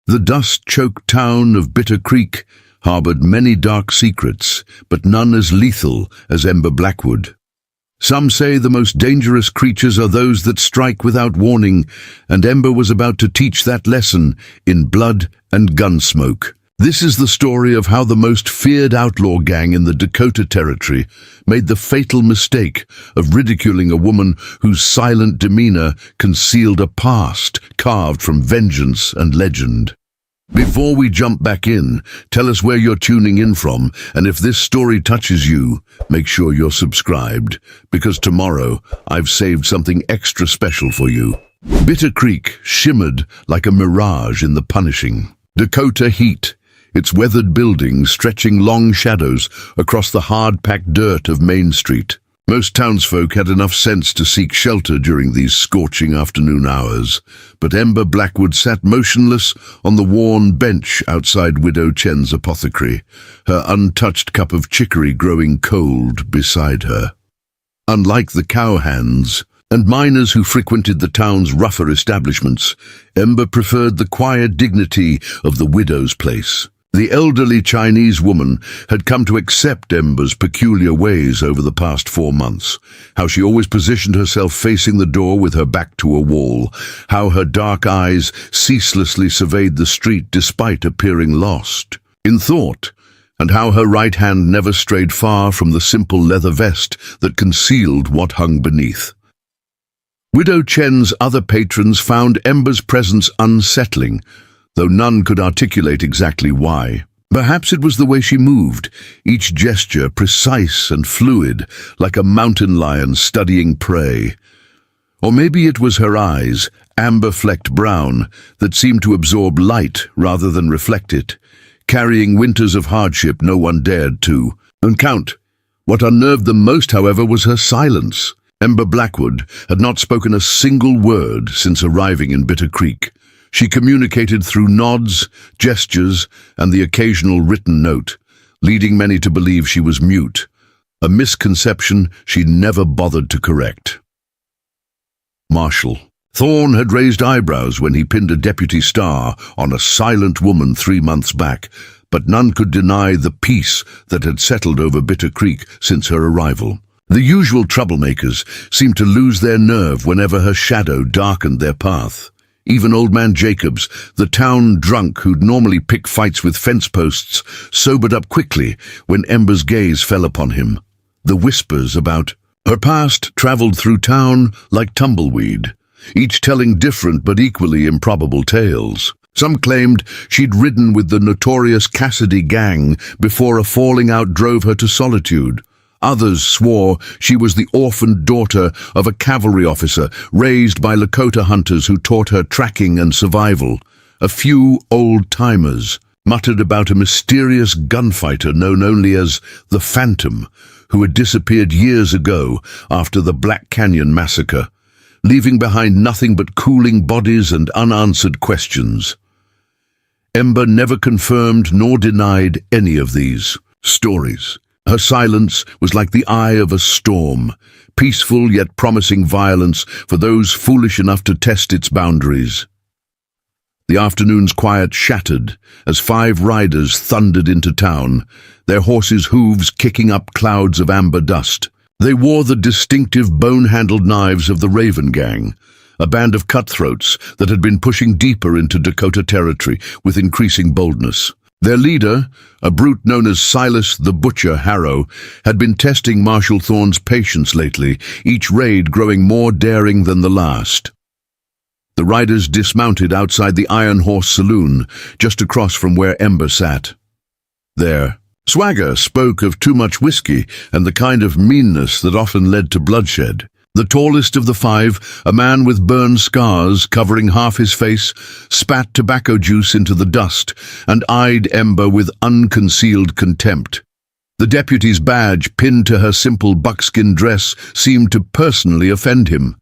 The dust-choked town of Bitter Creek harbored many dark secrets, but none as lethal as Ember Blackwood. Some say the most dangerous creatures are those that strike without warning, and Ember was about to teach that lesson in blood and gun smoke. This is the story of how the most feared outlaw gang in the Dakota Territory made the fatal mistake of ridiculing a woman whose silent demeanor concealed a past carved from vengeance and legend. Before we jump back in, tell us where you're tuning in from, and if this story touches you, make sure you're subscribed, because tomorrow I've saved something extra special for you. Bitter Creek shimmered like a mirage in the punishing Dakota heat, its weathered buildings stretching long shadows across the hard-packed dirt of Main Street. Most townsfolk had enough sense to seek shelter during these scorching afternoon hours, but Ember Blackwood sat motionless on the worn bench outside Widow Chen's apothecary, her untouched cup of chicory growing cold beside her. Unlike the cowhands and miners who frequented the town's rougher establishments, Ember preferred the quiet dignity of the widow's place. The elderly Chinese woman had come to accept Ember's peculiar ways over the past 4 months, how she always positioned herself facing the door with her back to a wall, how her dark eyes ceaselessly surveyed the street despite appearing lost in thought, and how her right hand never strayed far from the simple leather vest that concealed what hung beneath. Widow Chen's other patrons found Ember's presence unsettling, though none could articulate exactly why. Perhaps it was the way she moved, each gesture precise and fluid, like a mountain lion studying prey. Or maybe it was her eyes, amber-flecked brown, that seemed to absorb light rather than reflect it, carrying winters of hardship no one dared to count. What unnerved them most, however, was her silence. Ember Blackwood had not spoken a single word since arriving in Bitter Creek. She communicated through nods, gestures, and the occasional written note, leading many to believe she was mute, a misconception she never bothered to correct. Marshall. Thorne had raised eyebrows when he pinned a deputy star on a silent woman 3 months back, but none could deny the peace that had settled over Bitter Creek since her arrival. The usual troublemakers seemed to lose their nerve whenever her shadow darkened their path. Even Old Man Jacobs, the town drunk who'd normally pick fights with fence posts, sobered up quickly when Ember's gaze fell upon him. The whispers about her past traveled through town like tumbleweed, each telling different but equally improbable tales. Some claimed she'd ridden with the notorious Cassidy gang before a falling out drove her to solitude. Others swore she was the orphaned daughter of a cavalry officer raised by Lakota hunters who taught her tracking and survival. A few old-timers muttered about a mysterious gunfighter known only as the Phantom, who had disappeared years ago after the Black Canyon massacre, leaving behind nothing but cooling bodies and unanswered questions. Ember never confirmed nor denied any of these stories. Her silence was like the eye of a storm, peaceful yet promising violence for those foolish enough to test its boundaries. The afternoon's quiet shattered as 5 riders thundered into town, their horses' hooves kicking up clouds of amber dust. They wore the distinctive bone-handled knives of the Raven Gang, a band of cutthroats that had been pushing deeper into Dakota Territory with increasing boldness. Their leader, a brute known as Silas the Butcher Harrow, had been testing Marshall Thorne's patience lately, each raid growing more daring than the last. The riders dismounted outside the Iron Horse saloon, just across from where Ember sat. Their swagger spoke of too much whiskey and the kind of meanness that often led to bloodshed. The tallest of the 5, a man with burned scars covering half his face, spat tobacco juice into the dust and eyed Ember with unconcealed contempt. The deputy's badge pinned to her simple buckskin dress seemed to personally offend him.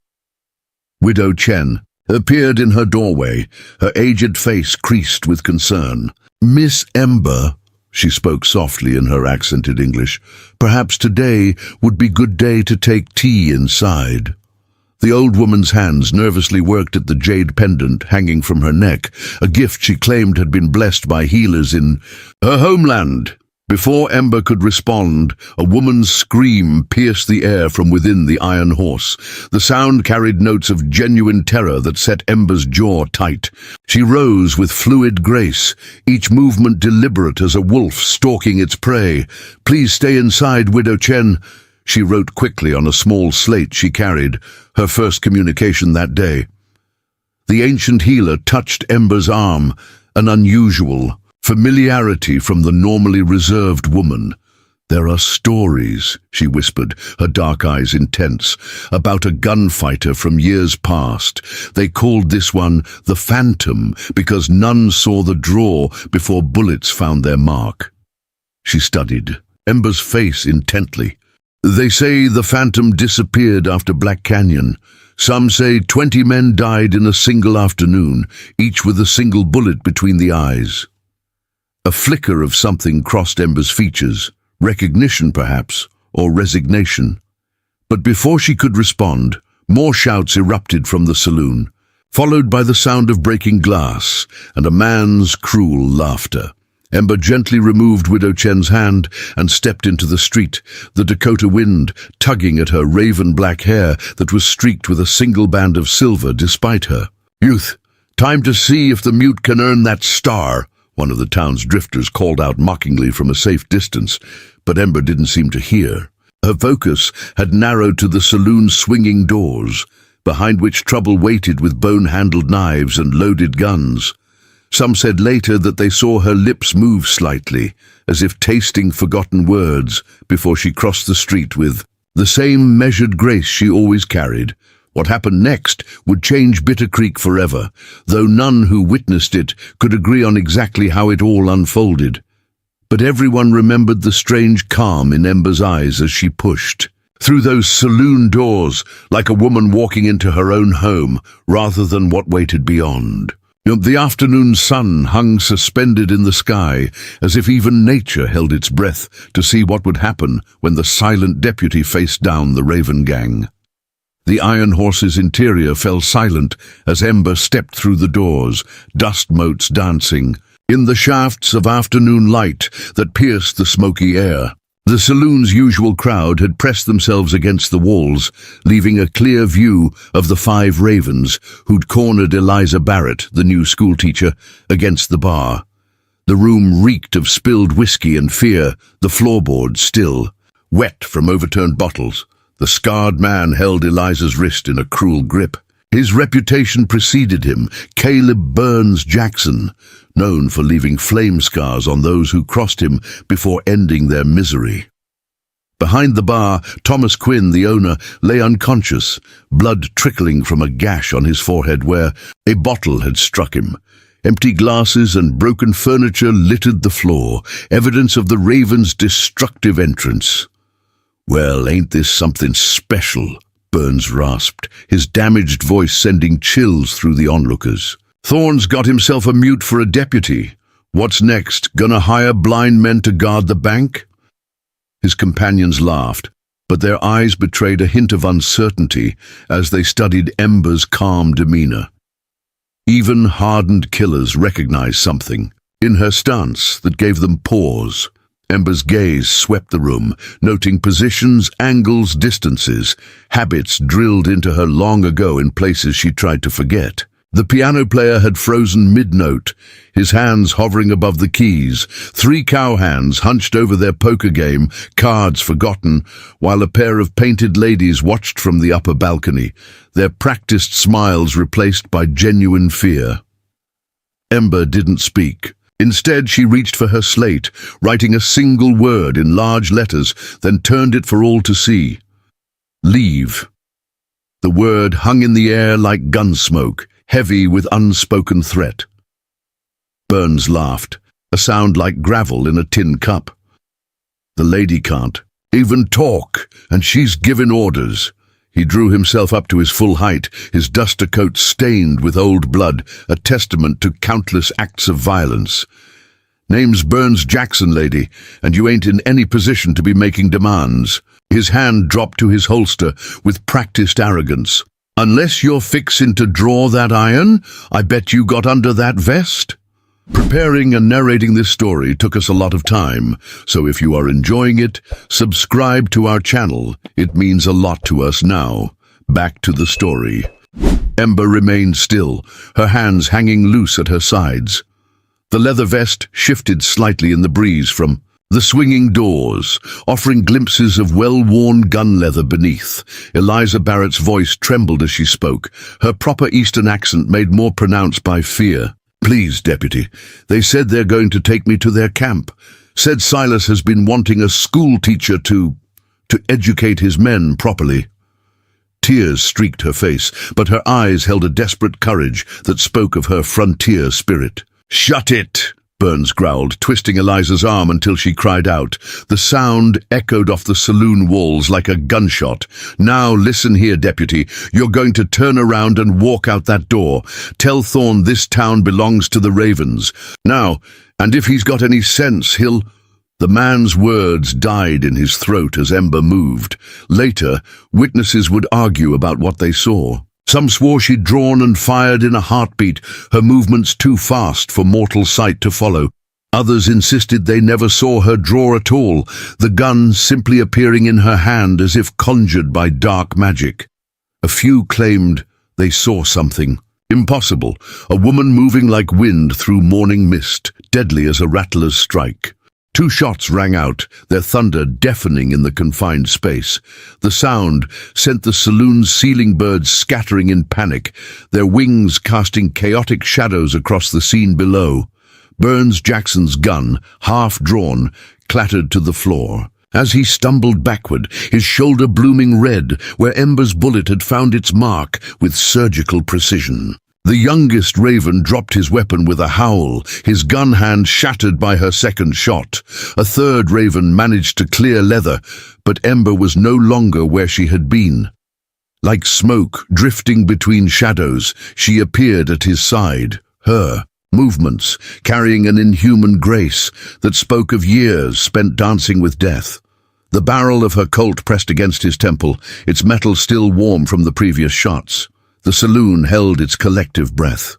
Widow Chen appeared in her doorway, her aged face creased with concern. "Miss Ember," she spoke softly in her accented English, "perhaps today would be good day to take tea inside." The old woman's hands nervously worked at the jade pendant hanging from her neck, a gift she claimed had been blessed by healers in her homeland. Before Ember could respond, a woman's scream pierced the air from within the iron horse. The sound carried notes of genuine terror that set Ember's jaw tight. She rose with fluid grace, each movement deliberate as a wolf stalking its prey. "Please stay inside, Widow Chen," she wrote quickly on a small slate she carried, her first communication that day. The ancient healer touched Ember's arm, an unusual familiarity from the normally reserved woman. "There are stories," she whispered, her dark eyes intense, "about a gunfighter from years past. They called this one the Phantom because none saw the draw before bullets found their mark." She studied Ember's face intently. "They say the Phantom disappeared after Black Canyon. Some say 20 men died in a single afternoon, each with a single bullet between the eyes." A flicker of something crossed Ember's features, recognition perhaps, or resignation. But before she could respond, more shouts erupted from the saloon, followed by the sound of breaking glass and a man's cruel laughter. Ember gently removed Widow Chen's hand and stepped into the street, the Dakota wind tugging at her raven-black hair that was streaked with a single band of silver despite her. "Youth, time to see if the mute can earn that star," one of the town's drifters called out mockingly from a safe distance, but Ember didn't seem to hear. Her focus had narrowed to the saloon's swinging doors, behind which trouble waited with bone-handled knives and loaded guns. Some said later that they saw her lips move slightly, as if tasting forgotten words, before she crossed the street with the same measured grace she always carried. What happened next would change Bitter Creek forever, though none who witnessed it could agree on exactly how it all unfolded. But everyone remembered the strange calm in Ember's eyes as she pushed through those saloon doors, like a woman walking into her own home, rather than what waited beyond. The afternoon sun hung suspended in the sky, as if even nature held its breath to see what would happen when the silent deputy faced down the Raven Gang. The iron horse's interior fell silent as Ember stepped through the doors, dust motes dancing, in the shafts of afternoon light that pierced the smoky air. The saloon's usual crowd had pressed themselves against the walls, leaving a clear view of the 5 ravens who'd cornered Eliza Barrett, the new schoolteacher, against the bar. The room reeked of spilled whiskey and fear, the floorboards still, wet from overturned bottles. The scarred man held Eliza's wrist in a cruel grip. His reputation preceded him, Caleb Burns Jackson, known for leaving flame scars on those who crossed him before ending their misery. Behind the bar, Thomas Quinn, the owner, lay unconscious, blood trickling from a gash on his forehead where a bottle had struck him. Empty glasses and broken furniture littered the floor, evidence of the Raven's destructive entrance. "Well, ain't this something special?" Burns rasped, his damaged voice sending chills through the onlookers. "Thorne's got himself a mute for a deputy. What's next? Gonna hire blind men to guard the bank?" His companions laughed, but their eyes betrayed a hint of uncertainty as they studied Ember's calm demeanor. Even hardened killers recognized something in her stance that gave them pause. Ember's gaze swept the room, noting positions, angles, distances, habits drilled into her long ago in places she tried to forget. The piano player had frozen mid-note, his hands hovering above the keys, 3 cowhands hunched over their poker game, cards forgotten, while a pair of painted ladies watched from the upper balcony, their practiced smiles replaced by genuine fear. Ember didn't speak. Instead, she reached for her slate, writing a single word in large letters, then turned it for all to see. Leave. The word hung in the air like gun smoke, heavy with unspoken threat. Burns laughed, a sound like gravel in a tin cup. "The lady can't even talk, and she's given orders." He drew himself up to his full height, his duster coat stained with old blood, a testament to countless acts of violence. "Name's Burns Jackson, lady, and you ain't in any position to be making demands." His hand dropped to his holster with practiced arrogance. Unless you're fixin' to draw that iron, I bet you got under that vest. Preparing and narrating this story took us a lot of time, so if you are enjoying it, subscribe to our channel. It means a lot to us now. Back to the story. Ember remained still, her hands hanging loose at her sides. The leather vest shifted slightly in the breeze from the swinging doors, offering glimpses of well-worn gun leather beneath. Eliza Barrett's voice trembled as she spoke, her proper Eastern accent made more pronounced by fear. "Please, Deputy, they said they're going to take me to their camp. Said Silas has been wanting a school teacher to educate his men properly." Tears streaked her face, but her eyes held a desperate courage that spoke of her frontier spirit. "Shut it!" Burns growled, twisting Eliza's arm until she cried out. The sound echoed off the saloon walls like a gunshot. "Now listen here, Deputy. You're going to turn around and walk out that door. Tell Thorne this town belongs to the Ravens. Now, and if he's got any sense, he'll—" The man's words died in his throat as Ember moved. Later, witnesses would argue about what they saw. Some swore she'd drawn and fired in a heartbeat, her movements too fast for mortal sight to follow. Others insisted they never saw her draw at all, the gun simply appearing in her hand as if conjured by dark magic. A few claimed they saw something. Impossible, a woman moving like wind through morning mist, deadly as a rattler's strike. 2 shots rang out, their thunder deafening in the confined space. The sound sent the saloon's ceiling birds scattering in panic, their wings casting chaotic shadows across the scene below. Burns Jackson's gun, half drawn, clattered to the floor. As he stumbled backward, his shoulder blooming red, where Ember's bullet had found its mark with surgical precision. The youngest Raven dropped his weapon with a howl, his gun hand shattered by her second shot. A third Raven managed to clear leather, but Ember was no longer where she had been. Like smoke drifting between shadows, she appeared at his side, her movements carrying an inhuman grace that spoke of years spent dancing with death. The barrel of her Colt pressed against his temple, its metal still warm from the previous shots. The saloon held its collective breath.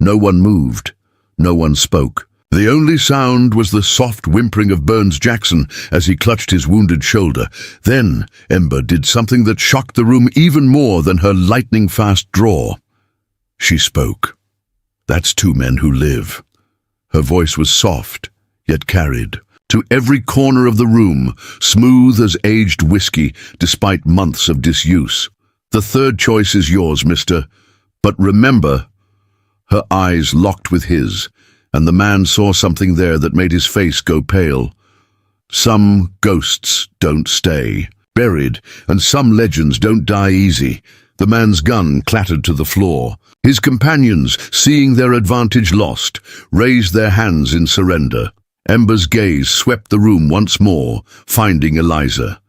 No one moved. No one spoke. The only sound was the soft whimpering of Burns Jackson as he clutched his wounded shoulder. Then Ember did something that shocked the room even more than her lightning-fast draw. She spoke. "That's 2 men who live." Her voice was soft, yet carried to every corner of the room, smooth as aged whiskey, despite months of disuse. "The third choice is yours, mister. But remember—" Her eyes locked with his, and the man saw something there that made his face go pale. Some ghosts don't stay buried, and some legends don't die easy. The man's gun clattered to the floor. His companions, seeing their advantage lost, raised their hands in surrender. Ember's gaze swept the room once more, finding Eliza.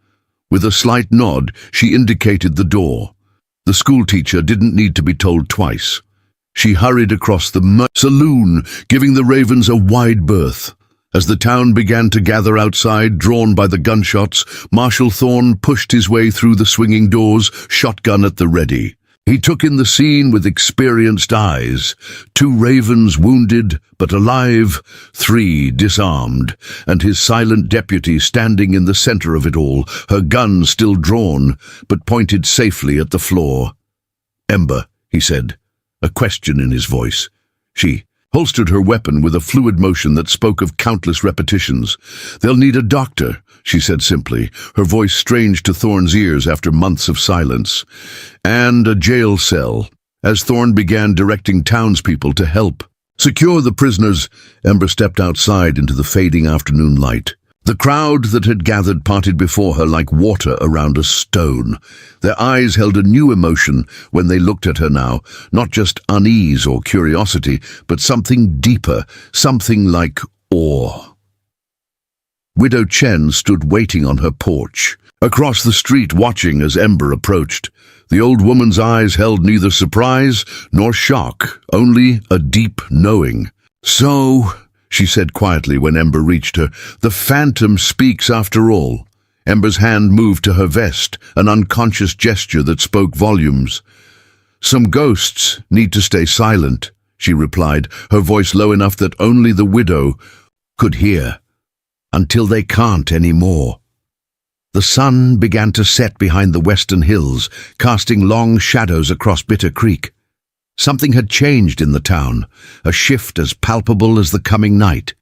With a slight nod, she indicated the door. The schoolteacher didn't need to be told twice. She hurried across the saloon, giving the Ravens a wide berth. As the town began to gather outside, drawn by the gunshots, Marshal Thorne pushed his way through the swinging doors, shotgun at the ready. He took in the scene with experienced eyes. 2 Ravens wounded, but alive, 3 disarmed, and his silent deputy standing in the center of it all, her gun still drawn, but pointed safely at the floor. "Ember," he said, a question in his voice. She holstered her weapon with a fluid motion that spoke of countless repetitions. "They'll need a doctor," she said simply, her voice strange to Thorne's ears after months of silence. "And a jail cell," as Thorne began directing townspeople to help. "Secure the prisoners." Ember stepped outside into the fading afternoon light. The crowd that had gathered parted before her like water around a stone. Their eyes held a new emotion when they looked at her now, not just unease or curiosity, but something deeper, something like awe. Widow Chen stood waiting on her porch, across the street watching as Ember approached. The old woman's eyes held neither surprise nor shock, only a deep knowing. "So," she said quietly when Ember reached her, "the phantom speaks after all." Ember's hand moved to her vest, an unconscious gesture that spoke volumes. "Some ghosts need to stay silent," she replied, her voice low enough that only the widow could hear. "Until they can't anymore." The sun began to set behind the western hills, casting long shadows across Bitter Creek. Something had changed in the town, a shift as palpable as the coming night.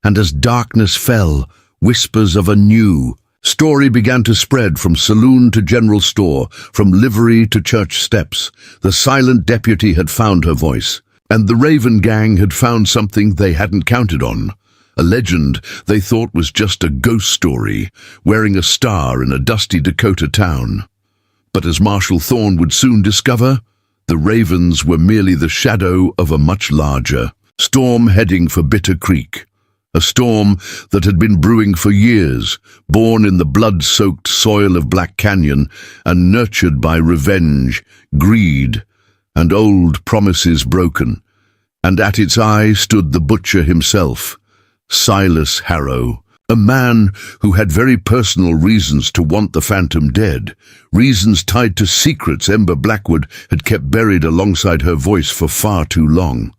And as darkness fell, whispers of a new story began to spread from saloon to general store, from livery to church steps. The silent deputy had found her voice, and the Raven gang had found something they hadn't counted on. A legend they thought was just a ghost story, wearing a star in a dusty Dakota town. But as Marshal Thorne would soon discover, the Ravens were merely the shadow of a much larger storm heading for Bitter Creek. A storm that had been brewing for years, born in the blood-soaked soil of Black Canyon and nurtured by revenge, greed, and old promises broken. And at its eye stood the butcher himself, Silas Harrow, a man who had very personal reasons to want the Phantom dead, reasons tied to secrets Ember Blackwood had kept buried alongside her voice for far too long.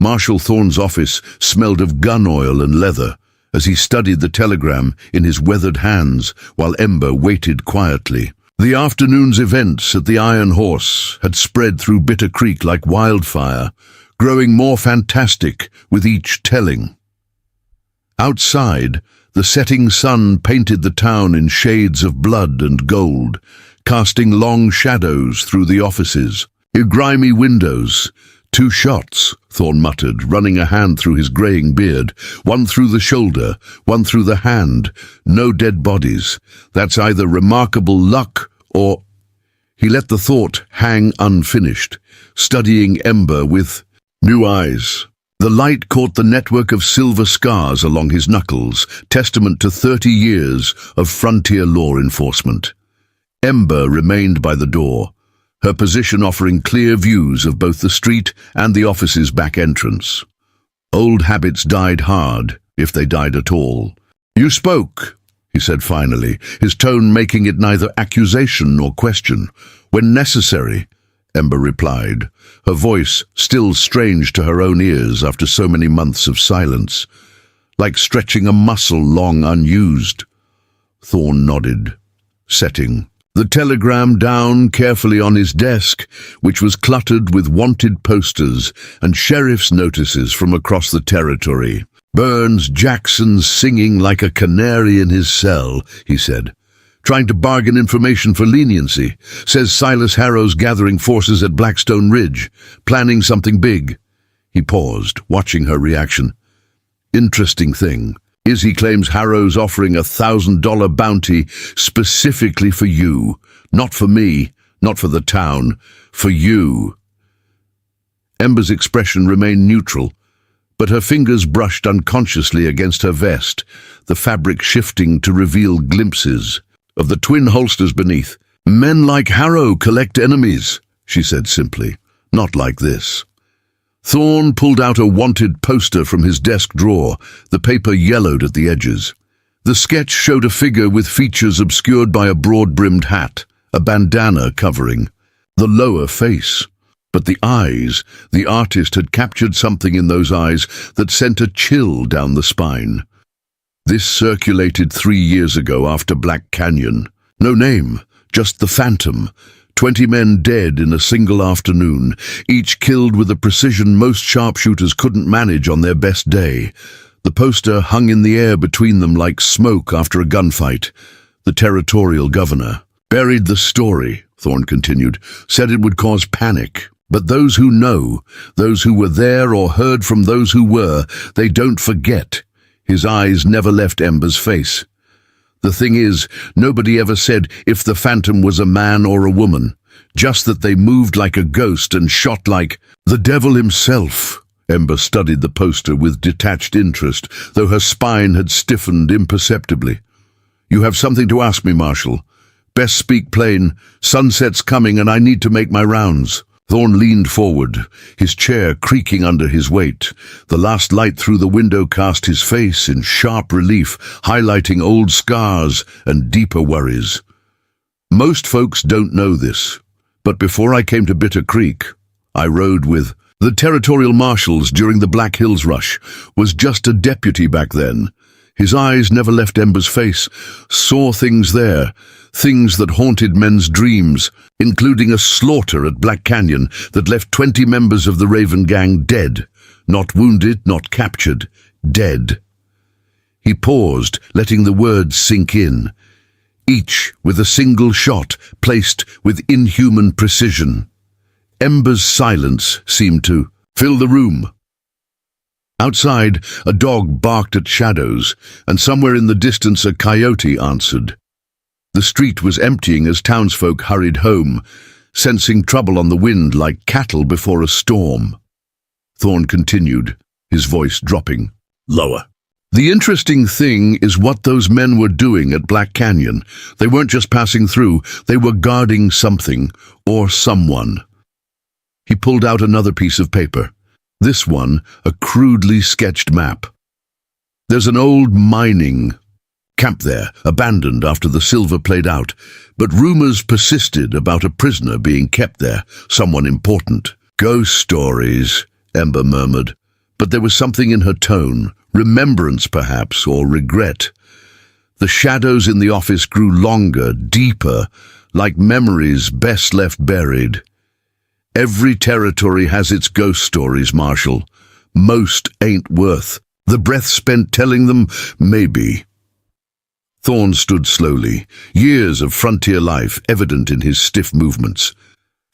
Marshal Thorne's office smelled of gun oil and leather as he studied the telegram in his weathered hands while Ember waited quietly. The afternoon's events at the Iron Horse had spread through Bitter Creek like wildfire, growing more fantastic with each telling. Outside, the setting sun painted the town in shades of blood and gold, casting long shadows through the offices. In grimy windows, 2 shots, Thorne muttered, running a hand through his greying beard. One through the shoulder, one through the hand. No dead bodies. That's either remarkable luck or... He let the thought hang unfinished, studying Ember with new eyes. The light caught the network of silver scars along his knuckles, testament to 30 years of frontier law enforcement. Ember remained by the door, her position offering clear views of both the street and the office's back entrance. Old habits died hard, if they died at all. "You spoke," he said finally, his tone making it neither accusation nor question. "When necessary," Ember replied, her voice still strange to her own ears after so many months of silence, like stretching a muscle long unused. Thorne nodded, setting the telegram down carefully on his desk, which was cluttered with wanted posters and sheriff's notices from across the territory. "Burns Jackson's singing like a canary in his cell," he said. "Trying to bargain information for leniency. Says Silas Harrow's gathering forces at Blackstone Ridge, planning something big." He paused, watching her reaction. "Interesting thing is he claims Harrow's offering a $1,000 bounty specifically for you. Not for me, not for the town, for you." Ember's expression remained neutral, but her fingers brushed unconsciously against her vest, the fabric shifting to reveal glimpses of the twin holsters beneath. "Men like Harrow collect enemies," she said simply. "Not like this." Thorne pulled out a wanted poster from his desk drawer, the paper yellowed at the edges. The sketch showed a figure with features obscured by a broad-brimmed hat, a bandana covering the lower face. But the eyes, the artist had captured something in those eyes that sent a chill down the spine. This circulated 3 years ago after Black Canyon. No name, just the Phantom. 20 men dead in a single afternoon, each killed with a precision most sharpshooters couldn't manage on their best day. The poster hung in the air between them like smoke after a gunfight. The territorial governor buried the story, Thorne continued, said it would cause panic. But those who know, those who were there or heard from those who were, they don't forget. His eyes never left Ember's face. The thing is, nobody ever said if the Phantom was a man or a woman, just that they moved like a ghost and shot like the devil himself. Ember studied the poster with detached interest, though her spine had stiffened imperceptibly. "You have something to ask me, Marshal. Best speak plain. Sunset's coming and I need to make my rounds." Thorne leaned forward, his chair creaking under his weight. The last light through the window cast his face in sharp relief, highlighting old scars and deeper worries. "Most folks don't know this. But before I came to Bitter Creek, I rode with the territorial marshals during the Black Hills Rush. Was just a deputy back then. His eyes never left Ember's face, saw things there, things that haunted men's dreams, including a slaughter at Black Canyon that left 20 members of the Raven Gang dead, not wounded, not captured, dead. He paused, letting the words sink in, each with a single shot placed with inhuman precision. Ember's silence seemed to fill the room. Outside, a dog barked at shadows, and somewhere in the distance a coyote answered. The street was emptying as townsfolk hurried home, sensing trouble on the wind like cattle before a storm. Thorne continued, his voice dropping lower. The interesting thing is what those men were doing at Black Canyon. They weren't just passing through, they were guarding something or someone. He pulled out another piece of paper. This one, a crudely sketched map. There's an old mining camp there, abandoned after the silver played out, but rumors persisted about a prisoner being kept there, someone important. Ghost stories, Ember murmured, but there was something in her tone, remembrance perhaps, or regret. The shadows in the office grew longer, deeper, like memories best left buried. Every territory has its ghost stories, Marshal. Most ain't worth the breath spent telling them, maybe. Thorne stood slowly, years of frontier life evident in his stiff movements.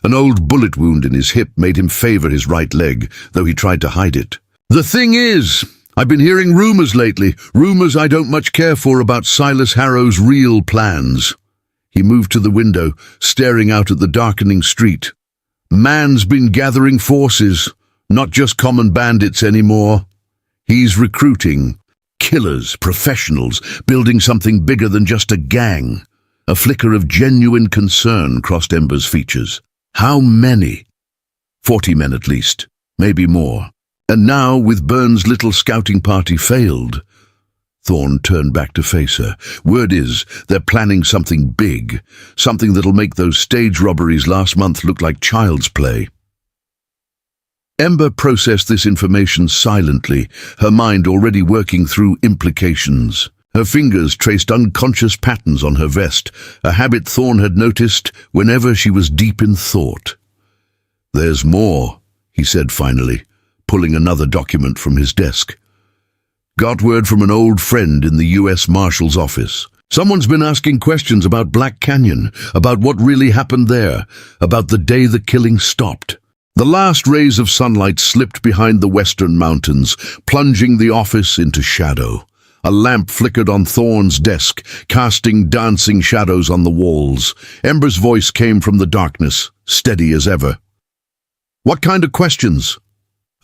An old bullet wound in his hip made him favor his right leg, though he tried to hide it. The thing is, I've been hearing rumors lately, rumors I don't much care for about Silas Harrow's real plans. He moved to the window, staring out at the darkening street. Man's been gathering forces, not just common bandits anymore. He's recruiting killers, professionals, building something bigger than just a gang. A flicker of genuine concern crossed Ember's features. How many? 40 men at least, maybe more. And now, with Burns' little scouting party failed, Thorne turned back to face her. Word is, they're planning something big, something that'll make those stage robberies last month look like child's play. Ember processed this information silently, her mind already working through implications. Her fingers traced unconscious patterns on her vest, a habit Thorne had noticed whenever she was deep in thought. There's more, he said finally, pulling another document from his desk. Got word from an old friend in the U.S. Marshal's office. Someone's been asking questions about Black Canyon, about what really happened there, about the day the killing stopped. The last rays of sunlight slipped behind the western mountains, plunging the office into shadow. A lamp flickered on Thorne's desk, casting dancing shadows on the walls. Ember's voice came from the darkness, steady as ever. What kind of questions?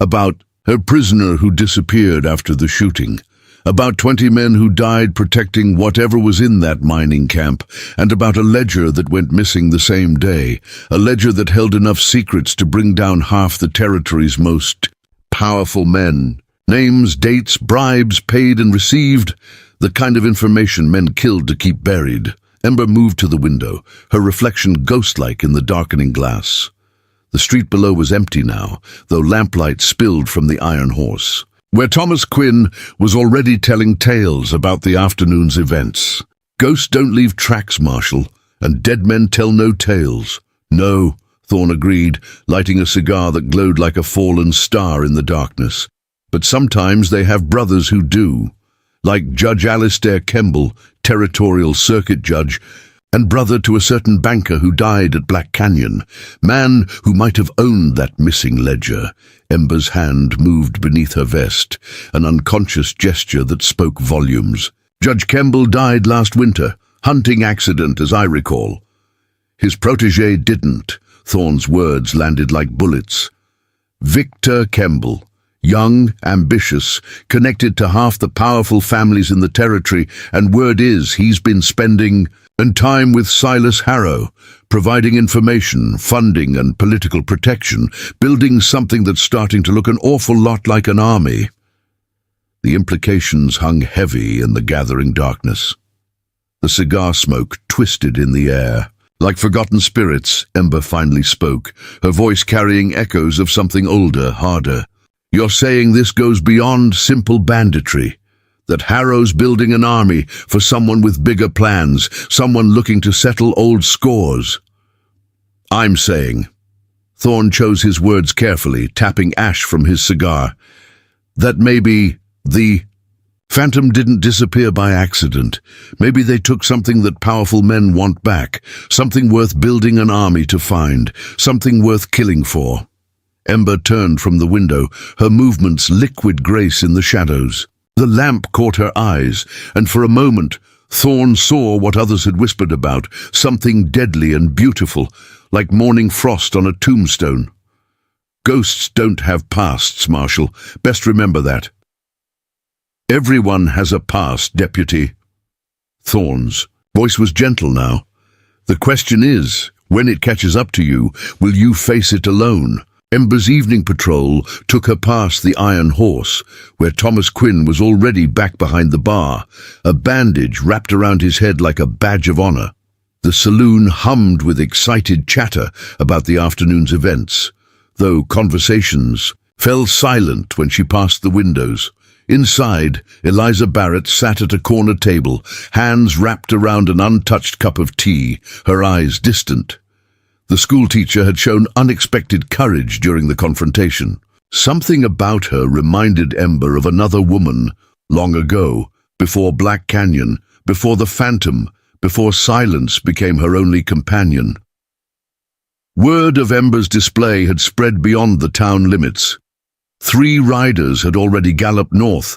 About her prisoner who disappeared after the shooting, about 20 men who died protecting whatever was in that mining camp, and about a ledger that went missing the same day, a ledger that held enough secrets to bring down half the territory's most powerful men. Names, dates, bribes paid and received, the kind of information men killed to keep buried. Ember moved to the window, her reflection ghost-like in the darkening glass. The street below was empty now, though lamplight spilled from the Iron Horse, where Thomas Quinn was already telling tales about the afternoon's events. Ghosts don't leave tracks, Marshal, and dead men tell no tales. No, Thorne agreed, lighting a cigar that glowed like a fallen star in the darkness. But sometimes they have brothers who do, like Judge Alistair Kemble, territorial circuit judge, and brother to a certain banker who died at Black Canyon, man who might have owned that missing ledger. Ember's hand moved beneath her vest, an unconscious gesture that spoke volumes. Judge Kemble died last winter, hunting accident as I recall. His protege didn't. Thorne's words landed like bullets. Victor Kemble, young, ambitious, connected to half the powerful families in the territory, and word is he's been spending time with Silas Harrow, providing information, funding, and political protection, building something that's starting to look an awful lot like an army. The implications hung heavy in the gathering darkness. The cigar smoke twisted in the air, Like forgotten spirits, Ember finally spoke, her voice carrying echoes of something older, harder. You're saying this goes beyond simple banditry, that Harrow's building an army for someone with bigger plans, someone looking to settle old scores. I'm saying, Thorn chose his words carefully, tapping ash from his cigar, that maybe the Phantom didn't disappear by accident. Maybe they took something that powerful men want back, something worth building an army to find, something worth killing for. Ember turned from the window, her movements liquid grace in the shadows. The lamp caught her eyes, and for a moment, Thorn saw what others had whispered about, something deadly and beautiful, like morning frost on a tombstone. Ghosts don't have pasts, Marshal. Best remember that. Everyone has a past, Deputy. Thorn's voice was gentle now. The question is, when it catches up to you, will you face it alone? Ember's evening patrol took her past the Iron Horse, where Thomas Quinn was already back behind the bar, a bandage wrapped around his head like a badge of honor. The saloon hummed with excited chatter about the afternoon's events, though conversations fell silent when she passed the windows. Inside, Eliza Barrett sat at a corner table, hands wrapped around an untouched cup of tea, her eyes distant. The schoolteacher had shown unexpected courage during the confrontation. Something about her reminded Ember of another woman, long ago, before Black Canyon, before the Phantom, before silence became her only companion. Word of Ember's display had spread beyond the town limits. 3 riders had already galloped north,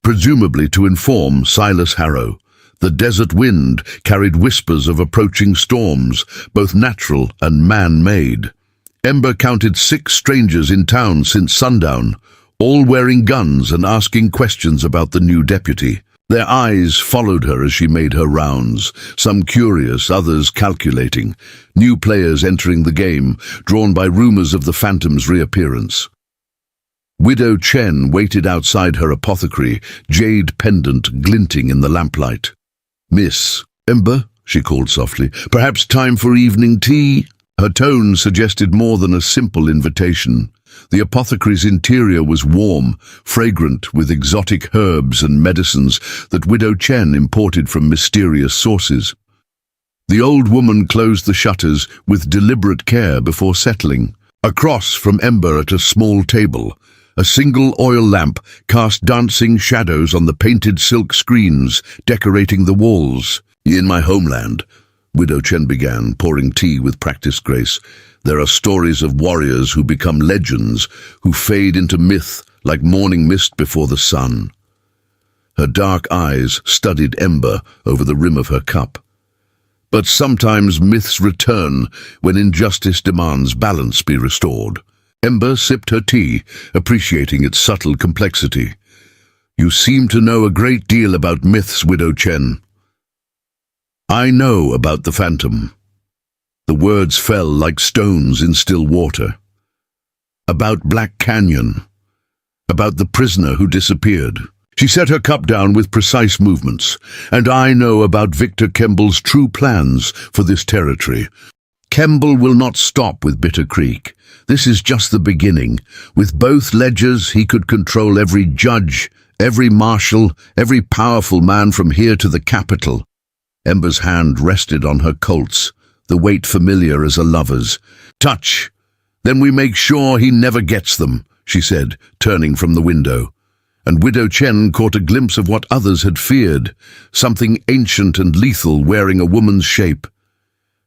presumably to inform Silas Harrow. The desert wind carried whispers of approaching storms, both natural and man-made. Ember counted 6 strangers in town since sundown, all wearing guns and asking questions about the new deputy. Their eyes followed her as she made her rounds, some curious, others calculating, new players entering the game, drawn by rumors of the Phantom's reappearance. Widow Chen waited outside her apothecary, jade pendant glinting in the lamplight. "Miss Ember," she called softly, "perhaps time for evening tea?" Her tone suggested more than a simple invitation. The apothecary's interior was warm, fragrant with exotic herbs and medicines that Widow Chen imported from mysterious sources. The old woman closed the shutters with deliberate care before settling. Across from Ember at a small table, a single oil lamp cast dancing shadows on the painted silk screens decorating the walls. "In my homeland," Widow Chen began, pouring tea with practiced grace, "there are stories of warriors who become legends, who fade into myth like morning mist before the sun." Her dark eyes studied Ember over the rim of her cup. "But sometimes myths return when injustice demands balance be restored." Ember sipped her tea, appreciating its subtle complexity. "You seem to know a great deal about myths, Widow Chen." "I know about the Phantom." The words fell like stones in still water. "About Black Canyon. About the prisoner who disappeared." She set her cup down with precise movements. "And I know about Victor Kemble's true plans for this territory. Kemble will not stop with Bitter Creek. This is just the beginning. With both ledgers, he could control every judge, every marshal, every powerful man from here to the capital." Ember's hand rested on her Colts, the weight familiar as a lover's. "Touch, then we make sure he never gets them," she said, turning from the window. And Widow Chen caught a glimpse of what others had feared, something ancient and lethal wearing a woman's shape.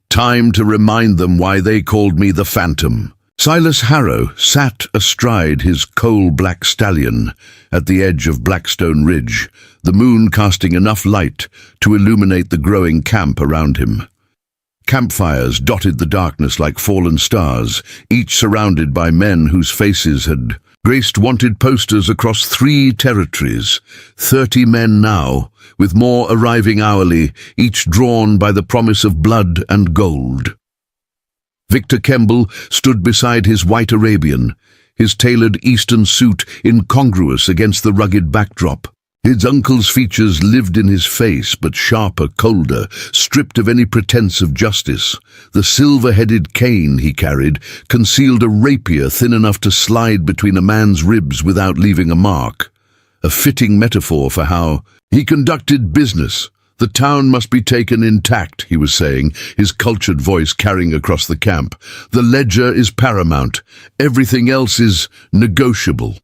"Time to remind them why they called me the Phantom." Silas Harrow sat astride his coal-black stallion at the edge of Blackstone Ridge, the moon casting enough light to illuminate the growing camp around him. Campfires dotted the darkness like fallen stars, each surrounded by men whose faces had graced wanted posters across 3 territories, 30 men now, with more arriving hourly, each drawn by the promise of blood and gold. Victor Kemble stood beside his white Arabian, his tailored eastern suit incongruous against the rugged backdrop. His uncle's features lived in his face, but sharper, colder, stripped of any pretense of justice. The silver-headed cane he carried concealed a rapier thin enough to slide between a man's ribs without leaving a mark. A fitting metaphor for how he conducted business. The town must be taken intact, he was saying, his cultured voice carrying across the camp. The ledger is paramount. Everything else is negotiable.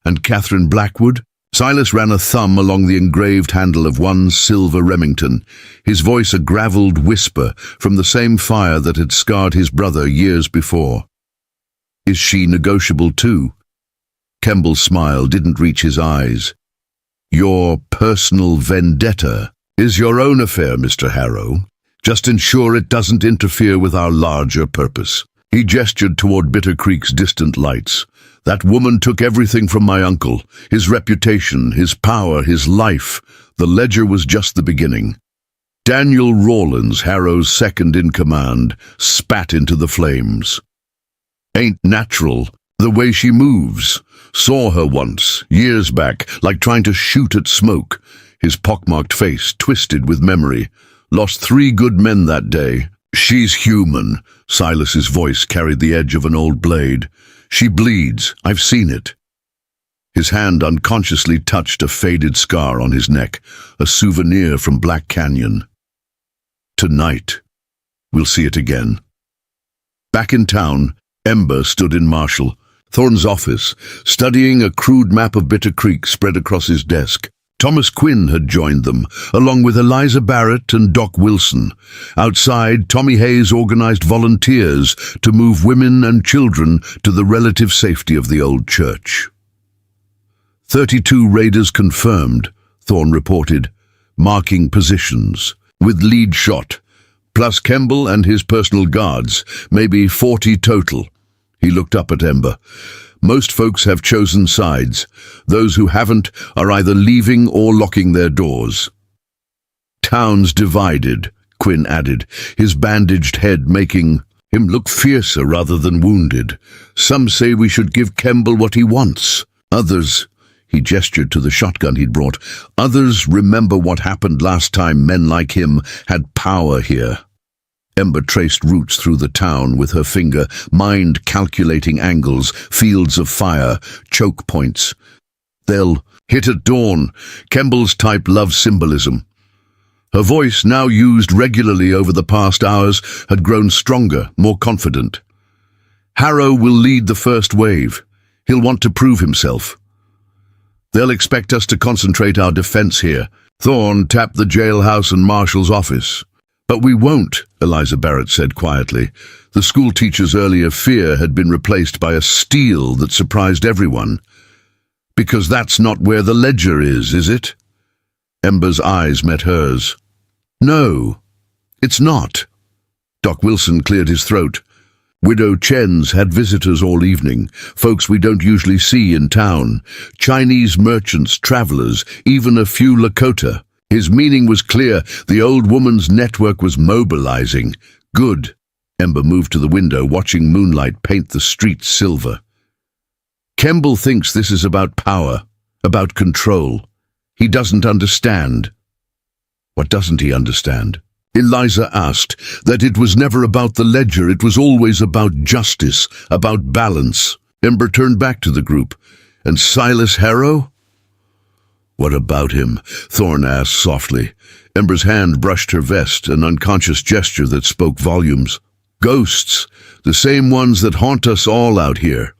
And Catherine Blackwood? Silas ran a thumb along the engraved handle of one silver Remington, his voice a gravelled whisper from the same fire that had scarred his brother years before. Is she negotiable too? Kemble's smile didn't reach his eyes. Your personal vendetta is your own affair, Mr. Harrow. Just ensure it doesn't interfere with our larger purpose. He gestured toward Bitter Creek's distant lights. That woman took everything from my uncle, his reputation, his power, his life. The ledger was just the beginning. Daniel Rawlins, Harrow's second-in-command, spat into the flames. Ain't natural, the way she moves. Saw her once, years back, like trying to shoot at smoke. His pockmarked face twisted with memory. Lost 3 good men that day. She's human. Silas's voice carried the edge of an old blade. She bleeds. I've seen it. His hand unconsciously touched a faded scar on his neck, a souvenir from Black Canyon. Tonight, we'll see it again. Back in town, Ember stood in Marshall, Thorne's office, studying a crude map of Bitter Creek spread across his desk. Thomas Quinn had joined them, along with Eliza Barrett and Doc Wilson. Outside, Tommy Hayes organized volunteers to move women and children to the relative safety of the old church. 32 raiders confirmed, Thorne reported, marking positions, with lead shot, plus Kemble and his personal guards, maybe 40 total. He looked up at Ember. Most folks have chosen sides. Those who haven't are either leaving or locking their doors. Town's divided, Quinn added, his bandaged head making him look fiercer rather than wounded. Some say we should give Kemble what he wants. Others, he gestured to the shotgun he'd brought, others remember what happened last time men like him had power here. Ember traced routes through the town with her finger, mind calculating angles, fields of fire, choke points. They'll hit at dawn. Kemble's type loves symbolism. Her voice, now used regularly over the past hours, had grown stronger, more confident. Harrow will lead the first wave. He'll want to prove himself. They'll expect us to concentrate our defense here. Thorne tapped the jailhouse and Marshall's office. But we won't, Eliza Barrett said quietly. The school teacher's earlier fear had been replaced by a steel that surprised everyone. Because that's not where the ledger is it? Ember's eyes met hers. No, it's not. Doc Wilson cleared his throat. Widow Chen's had visitors all evening, folks we don't usually see in town. Chinese merchants, travelers, even a few Lakota. His meaning was clear. The old woman's network was mobilizing. Good. Ember moved to the window, watching moonlight paint the streets silver. Kemble thinks this is about power, about control. He doesn't understand. What doesn't he understand? Eliza asked. That it was never about the ledger, it was always about justice, about balance. Ember turned back to the group. And Silas Harrow? What about him? Thorne asked softly. Ember's hand brushed her vest, an unconscious gesture that spoke volumes. Ghosts, the same ones that haunt us all out here.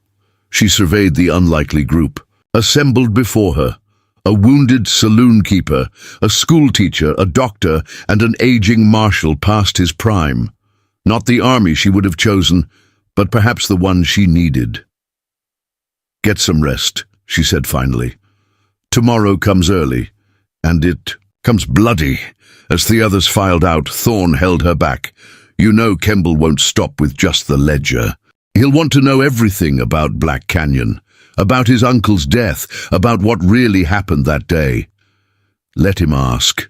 She surveyed the unlikely group, assembled before her. A wounded saloon keeper, a schoolteacher, a doctor, and an aging marshal past his prime. Not the army she would have chosen, but perhaps the one she needed. Get some rest, she said finally. Tomorrow comes early, and it comes bloody. As the others filed out, Thorne held her back. You know Kemble won't stop with just the ledger. He'll want to know everything about Black Canyon, about his uncle's death, about what really happened that day. Let him ask.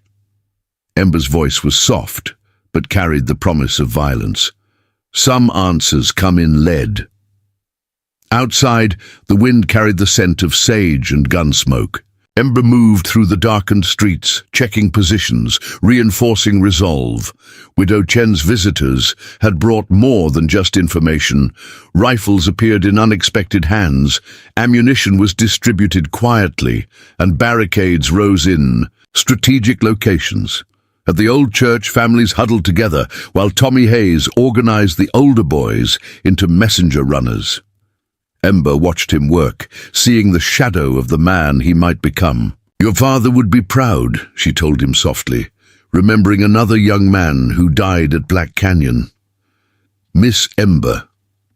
Ember's voice was soft, but carried the promise of violence. Some answers come in lead. Outside, the wind carried the scent of sage and gun smoke. Ember moved through the darkened streets, checking positions, reinforcing resolve. Widow Chen's visitors had brought more than just information. Rifles appeared in unexpected hands, ammunition was distributed quietly, and barricades rose in strategic locations. At the old church, families huddled together, while Tommy Hayes organized the older boys into messenger runners. Ember watched him work, seeing the shadow of the man he might become. "Your father would be proud," she told him softly, remembering another young man who died at Black Canyon. "Miss Ember."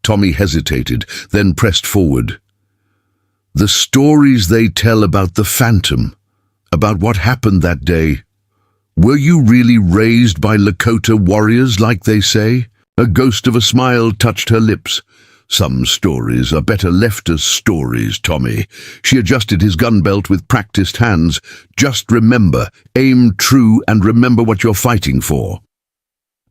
Tommy hesitated, then pressed forward. "The stories they tell about the Phantom, about what happened that day. Were you really raised by Lakota warriors like they say?" A ghost of a smile touched her lips. "Some stories are better left as stories, Tommy." She adjusted his gun belt with practiced hands. "Just remember, aim true and remember what you're fighting for."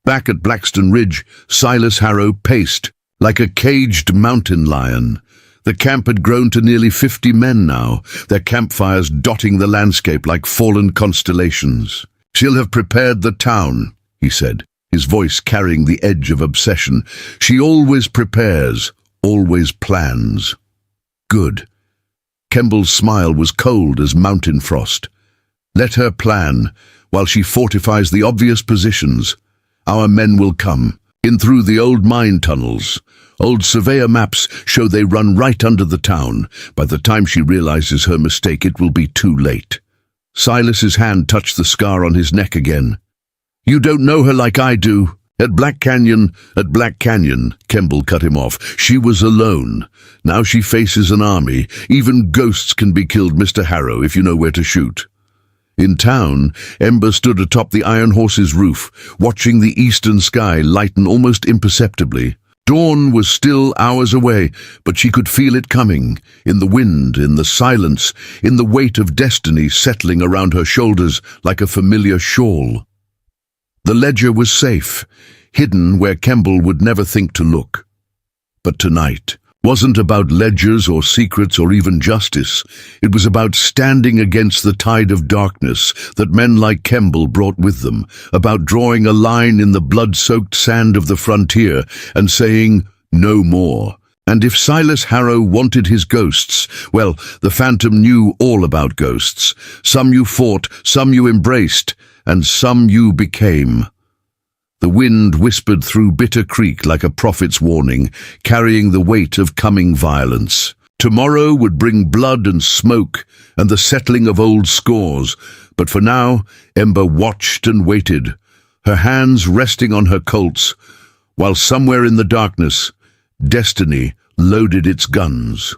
Back at Blackstone Ridge, Silas Harrow paced like a caged mountain lion. The camp had grown to nearly 50 men now, their campfires dotting the landscape like fallen constellations. "She'll have prepared the town," he said, his voice carrying the edge of obsession. "She always prepares, always plans." "Good." Kemball's smile was cold as mountain frost. "Let her plan, while she fortifies the obvious positions. Our men will come, in through the old mine tunnels. Old surveyor maps show they run right under the town. By the time she realizes her mistake, it will be too late." Silas's hand touched the scar on his neck again. "You don't know her like I do. At Black Canyon, Kemball cut him off. She was alone. Now she faces an army. Even ghosts can be killed, Mr. Harrow, if you know where to shoot." In town, Ember stood atop the Iron Horse's roof, watching the eastern sky lighten almost imperceptibly. Dawn was still hours away, but she could feel it coming, in the wind, in the silence, in the weight of destiny settling around her shoulders like a familiar shawl. The ledger was safe, hidden where Kemball would never think to look. But tonight wasn't about ledgers or secrets or even justice. It was about standing against the tide of darkness that men like Kemball brought with them, about drawing a line in the blood-soaked sand of the frontier and saying, "No more." And if Silas Harrow wanted his ghosts, well, the Phantom knew all about ghosts. Some you fought, some you embraced, and some you became. The wind whispered through Bitter Creek like a prophet's warning, carrying the weight of coming violence. Tomorrow would bring blood and smoke and the settling of old scores, but for now, Ember watched and waited, her hands resting on her Colts, while somewhere in the darkness, destiny loaded its guns.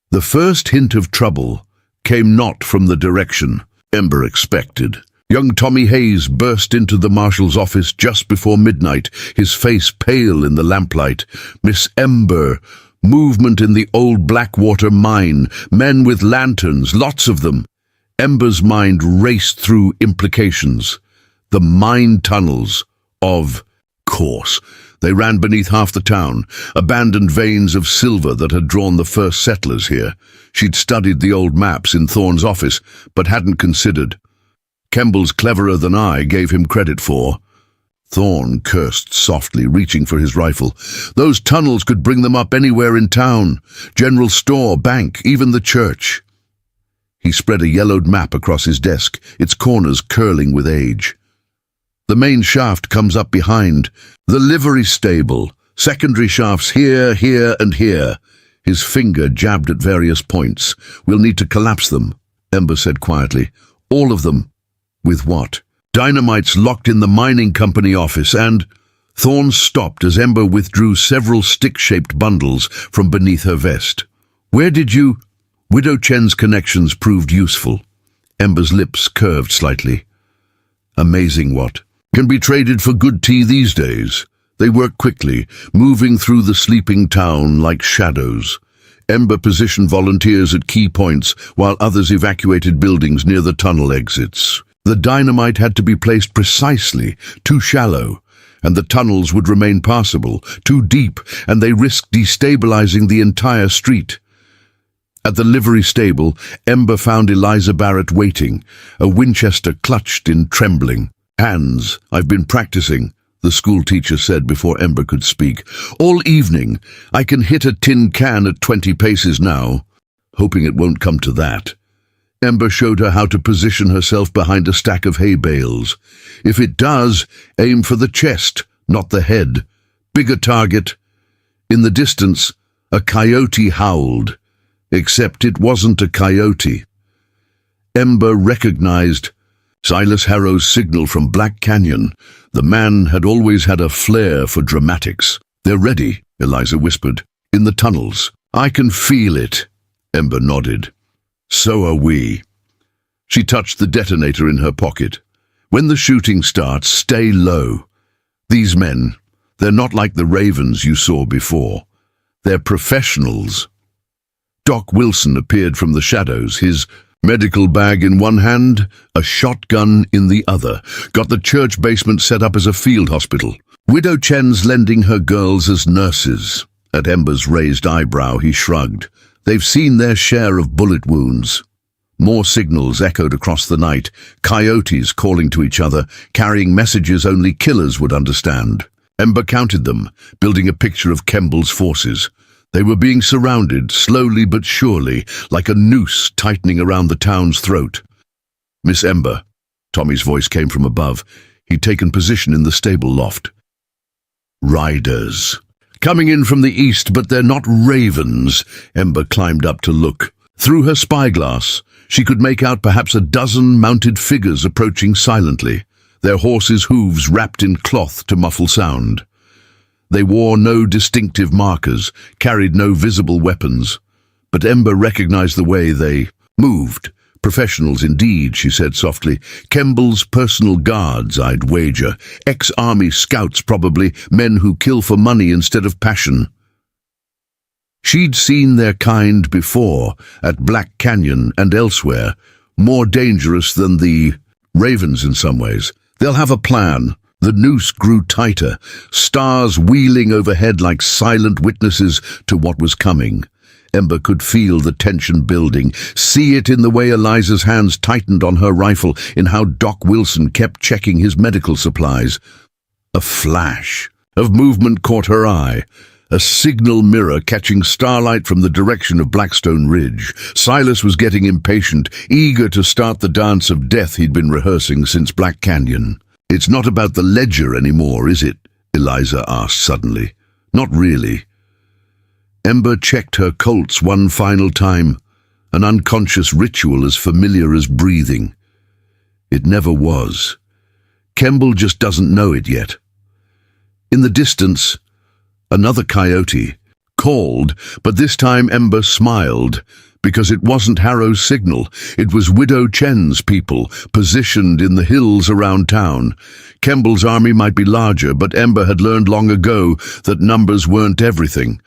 The first hint of trouble came not from the direction Ember expected. Young Tommy Hayes burst into the marshal's office just before midnight, his face pale in the lamplight. "Miss Ember, movement in the old Blackwater mine, men with lanterns, lots of them." Ember's mind raced through implications. The mine tunnels, of course. They ran beneath half the town, abandoned veins of silver that had drawn the first settlers here. She'd studied the old maps in Thorne's office, but hadn't considered. Kemball's cleverer than I gave him credit for. Thorne cursed softly, reaching for his rifle. Those tunnels could bring them up anywhere in town. General store, bank, even the church. He spread a yellowed map across his desk, its corners curling with age. The main shaft comes up behind. The livery stable. Secondary shafts here, here, and here. His finger jabbed at various points. "We'll need to collapse them," Ember said quietly. "All of them." "With what?" "Dynamite's locked in the mining company office and—" Thorne stopped as Ember withdrew several stick-shaped bundles from beneath her vest. "Where did you—" Widow Chen's connections proved useful. Ember's lips curved slightly. "Amazing what can be traded for good tea these days." They worked quickly, moving through the sleeping town like shadows. Ember positioned volunteers at key points, while others evacuated buildings near the tunnel exits. The dynamite had to be placed precisely, too shallow, and the tunnels would remain passable, too deep, and they risked destabilizing the entire street. At the livery stable, Ember found Eliza Barrett waiting, a Winchester clutched in trembling. "Hands, I've been practicing," the school teacher said before Ember could speak. "All evening. I can hit a tin can at 20 paces now." Hoping it won't come to that, Ember showed her how to position herself behind a stack of hay bales. "If it does, aim for the chest, not the head. Bigger target." In the distance, a coyote howled, except it wasn't a coyote. Ember recognized Silas Harrow's signal from Black Canyon. The man had always had a flair for dramatics. "They're ready," Eliza whispered. "In the tunnels. I can feel it." Ember nodded. "So are we." She touched the detonator in her pocket. "When the shooting starts, stay low. These men, they're not like the ravens you saw before. They're professionals." Doc Wilson appeared from the shadows, his medical bag in one hand, a shotgun in the other. Got the church basement set up as a field hospital. Widow Chen's lending her girls as nurses. At Ember's raised eyebrow, he shrugged. "They've seen their share of bullet wounds." More signals echoed across the night, coyotes calling to each other, carrying messages only killers would understand. Ember counted them, building a picture of Kemble's forces. They were being surrounded, slowly but surely, like a noose tightening around the town's throat. "Miss Ember," Tommy's voice came from above. He'd taken position in the stable loft. "Riders. Coming in from the east, but they're not ravens." Ember climbed up to look. Through her spyglass, she could make out perhaps a dozen mounted figures approaching silently, their horses' hooves wrapped in cloth to muffle sound. They wore no distinctive markers, carried no visible weapons, but Ember recognized the way they moved. "Professionals indeed," she said softly. "Kemble's personal guards, I'd wager. Ex-army scouts probably, men who kill for money instead of passion." She'd seen their kind before, at Black Canyon and elsewhere, more dangerous than the ravens in some ways. "They'll have a plan." The noose grew tighter, stars wheeling overhead like silent witnesses to what was coming. Ember could feel the tension building, see it in the way Eliza's hands tightened on her rifle, in how Doc Wilson kept checking his medical supplies. A flash of movement caught her eye, a signal mirror catching starlight from the direction of Blackstone Ridge. Silas was getting impatient, eager to start the dance of death he'd been rehearsing since Black Canyon. "It's not about the ledger anymore, is it?" Eliza asked suddenly. "Not really." Ember checked her Colts one final time, an unconscious ritual as familiar as breathing. It never was. Kemble just doesn't know it yet. In the distance, another coyote called, but this time Ember smiled, because it wasn't Harrow's signal. It was Widow Chen's people, positioned in the hills around town. Kemble's army might be larger, but Ember had learned long ago that numbers weren't everything.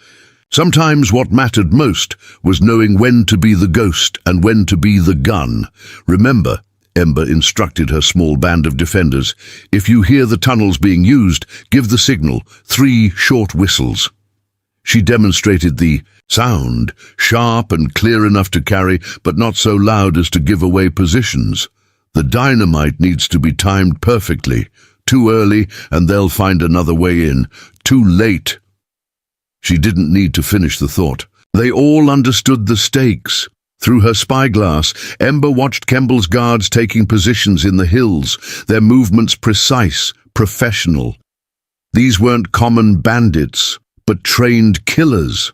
Sometimes what mattered most was knowing when to be the ghost and when to be the gun. "Remember," Ember instructed her small band of defenders, "if you hear the tunnels being used, give the signal, 3 short whistles." She demonstrated the sound, sharp and clear enough to carry, but not so loud as to give away positions. The dynamite needs to be timed perfectly. Too early, and they'll find another way in. Too late. She didn't need to finish the thought. They all understood the stakes. Through her spyglass, Ember watched Kemble's guards taking positions in the hills, their movements precise, professional. These weren't common bandits, but trained killers.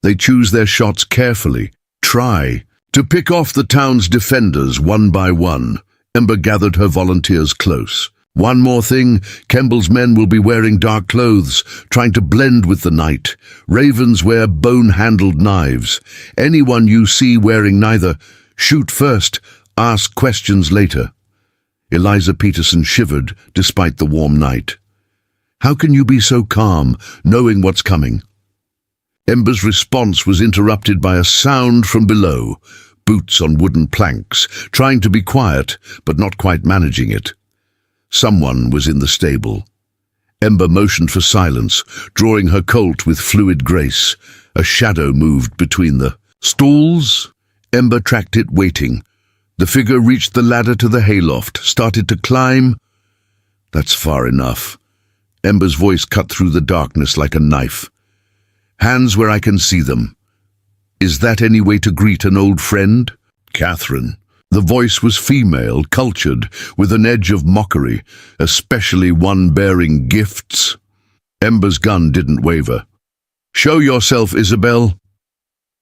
They choose their shots carefully, try to pick off the town's defenders one by one. Ember gathered her volunteers close. "One more thing, Kemble's men will be wearing dark clothes, trying to blend with the night. Ravens wear bone-handled knives. Anyone you see wearing neither, shoot first, ask questions later." Eliza Peterson shivered despite the warm night. "How can you be so calm, knowing what's coming?" Ember's response was interrupted by a sound from below, boots on wooden planks, trying to be quiet, but not quite managing it. Someone was in the stable. Ember motioned for silence, drawing her Colt with fluid grace. A shadow moved between the Stalls? Ember tracked it, waiting. The figure reached the ladder to the hayloft, started to climb. That's far enough. Ember's voice cut through the darkness like a knife. Hands where I can see them. Is that any way to greet an old friend? Catherine. The voice was female, cultured, with an edge of mockery, especially one bearing gifts. Ember's gun didn't waver. Show yourself, Isabel.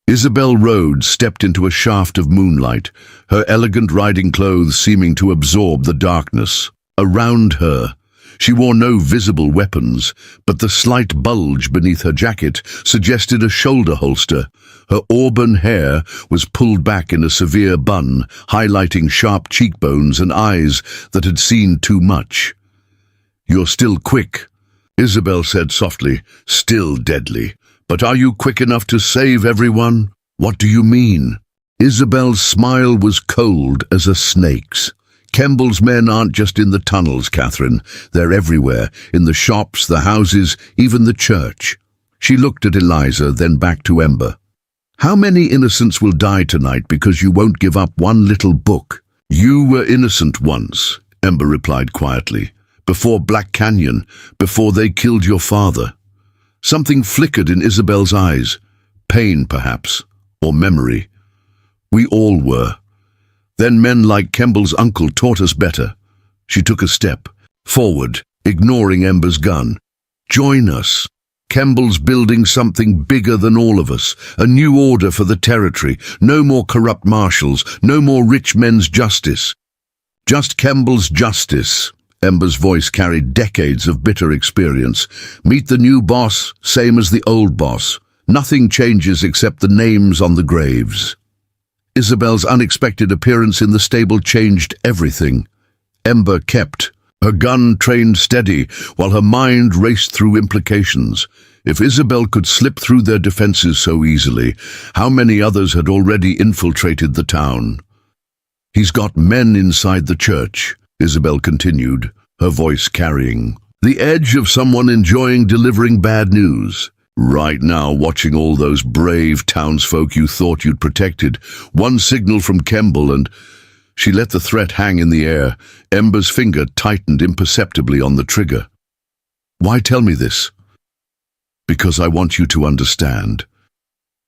Isabel Rhodes stepped into a shaft of moonlight, her elegant riding clothes seeming to absorb the darkness. Around her, she wore no visible weapons, but the slight bulge beneath her jacket suggested a shoulder holster. Her auburn hair was pulled back in a severe bun, highlighting sharp cheekbones and eyes that had seen too much. "You're still quick," Isabel said softly, "still deadly. But are you quick enough to save everyone?" "What do you mean?" Isabel's smile was cold as a snake's. "Kemble's men aren't just in the tunnels, Catherine. They're everywhere, in the shops, the houses, even the church." She looked at Eliza, then back to Ember. "How many innocents will die tonight because you won't give up one little book?" "You were innocent once," Ember replied quietly. "Before Black Canyon, before they killed your father." Something flickered in Isabel's eyes. Pain, perhaps, or memory. "We all were. Then men like Kemble's uncle taught us better." She took a step forward, ignoring Ember's gun. "Join us. Kemble's building something bigger than all of us. A new order for the territory. No more corrupt marshals. No more rich men's justice. Just Kemble's justice." Ember's voice carried decades of bitter experience. "Meet the new boss, same as the old boss. Nothing changes except the names on the graves." Isabel's unexpected appearance in the stable changed everything. Ember kept, her gun trained steady, while her mind raced through implications. If Isabel could slip through their defenses so easily, how many others had already infiltrated the town? "He's got men inside the church," Isabel continued, her voice carrying the edge of someone enjoying delivering bad news. "Right now, watching all those brave townsfolk you thought you'd protected. One signal from Kemble and—" She let the threat hang in the air. Ember's finger tightened imperceptibly on the trigger. "Why tell me this?" "Because I want you to understand.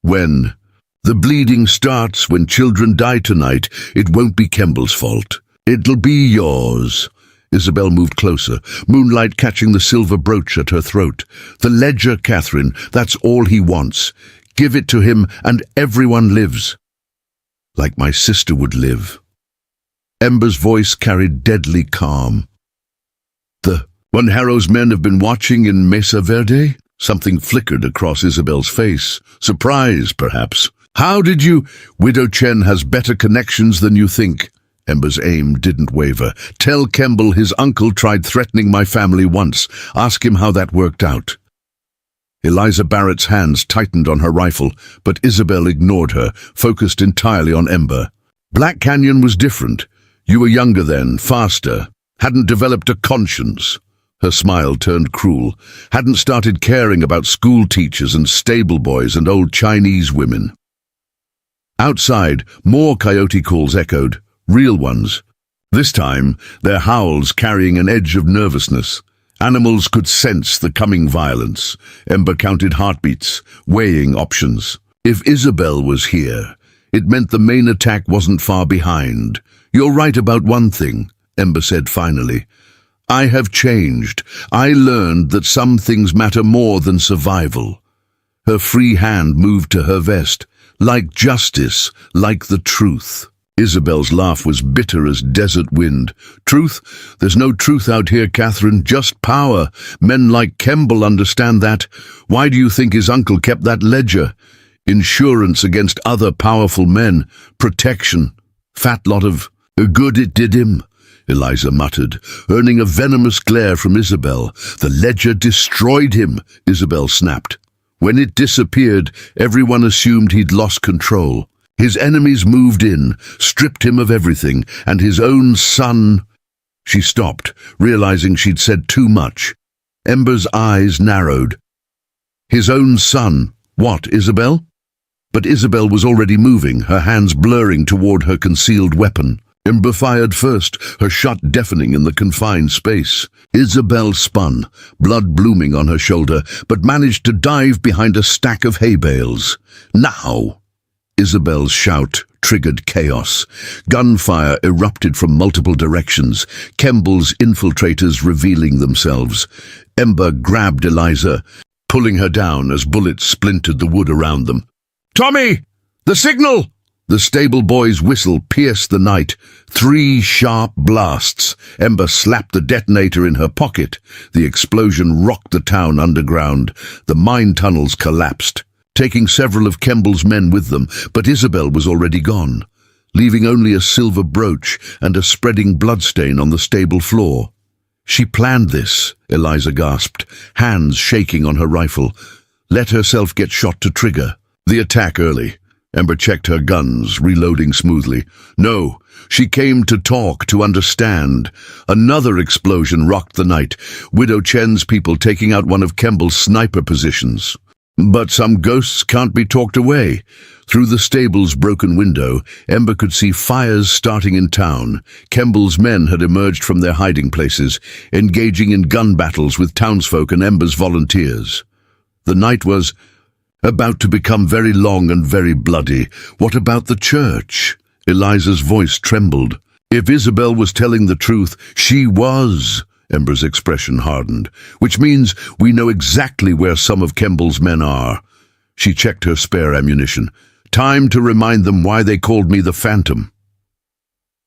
When the bleeding starts, when children die tonight, it won't be Kemble's fault. It'll be yours." Isabel moved closer, moonlight catching the silver brooch at her throat. "The ledger, Catherine, that's all he wants. Give it to him and everyone lives. Like my sister would live." Ember's voice carried deadly calm. "When Harrow's men have been watching in Mesa Verde?" Something flickered across Isabel's face. Surprise, perhaps. "How did you—" "Widow Chen has better connections than you think." Ember's aim didn't waver. "Tell Kemble his uncle tried threatening my family once. Ask him how that worked out." Eliza Barrett's hands tightened on her rifle, but Isabel ignored her, focused entirely on Ember. "Black Canyon was different. You were younger then, faster, hadn't developed a conscience." Her smile turned cruel. "Hadn't started caring about school teachers and stable boys and old Chinese women." Outside, more coyote calls echoed. Real ones. This time, their howls carrying an edge of nervousness. Animals could sense the coming violence. Ember counted heartbeats, weighing options. If Isabel was here, it meant the main attack wasn't far behind. "You're right about one thing," Ember said finally. "I have changed. I learned that some things matter more than survival." Her free hand moved to her vest. "Like justice, like the truth." Isabel's laugh was bitter as desert wind. "Truth? There's no truth out here, Catherine, just power. Men like Kemble understand that. Why do you think his uncle kept that ledger? Insurance against other powerful men. Protection. Fat lot of good it did him," Eliza muttered, earning a venomous glare from Isabel. "The ledger destroyed him," Isabel snapped. "When it disappeared, everyone assumed he'd lost control. His enemies moved in, stripped him of everything, and his own son—" She stopped, realizing she'd said too much. Ember's eyes narrowed. "His own son. What, Isabel?" But Isabel was already moving, her hands blurring toward her concealed weapon. Ember fired first, her shot deafening in the confined space. Isabel spun, blood blooming on her shoulder, but managed to dive behind a stack of hay bales. Now! Isabel's shout triggered chaos. Gunfire erupted from multiple directions, Kemble's infiltrators revealing themselves. Ember grabbed Eliza, pulling her down as bullets splintered the wood around them. "Tommy! The signal!" The stable boy's whistle pierced the night. 3 sharp blasts. Ember slapped the detonator in her pocket. The explosion rocked the town underground. The mine tunnels collapsed, taking several of Kemble's men with them, but Isabel was already gone, leaving only a silver brooch and a spreading bloodstain on the stable floor. "She planned this," Eliza gasped, hands shaking on her rifle. Let herself get shot to trigger the attack early. Ember checked her guns, reloading smoothly. No, she came to talk, to understand. Another explosion rocked the night, Widow Chen's people taking out one of Kemble's sniper positions. But some ghosts can't be talked away. Through the stable's broken window, Ember could see fires starting in town. Kemble's men had emerged from their hiding places, engaging in gun battles with townsfolk and Ember's volunteers. The night was about to become very long and very bloody. What about the church? Eliza's voice trembled. If Isabel was telling the truth, she was. Ember's expression hardened. Which means we know exactly where some of Kemble's men are. She checked her spare ammunition. Time to remind them why they called me the Phantom.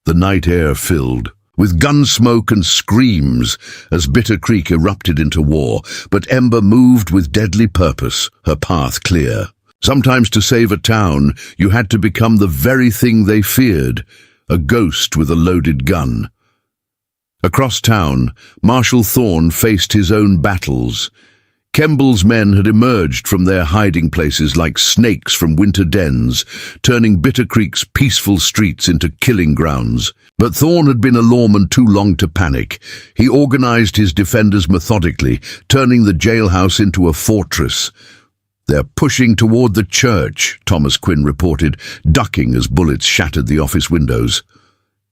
The night air filled with gun smoke and screams as Bitter Creek erupted into war, but Ember moved with deadly purpose, her path clear. Sometimes to save a town, you had to become the very thing they feared, a ghost with a loaded gun. Across town, Marshal Thorne faced his own battles. Kemble's men had emerged from their hiding places like snakes from winter dens, turning Bitter Creek's peaceful streets into killing grounds. But Thorne had been a lawman too long to panic. He organized his defenders methodically, turning the jailhouse into a fortress. "They're pushing toward the church," Thomas Quinn reported, ducking as bullets shattered the office windows.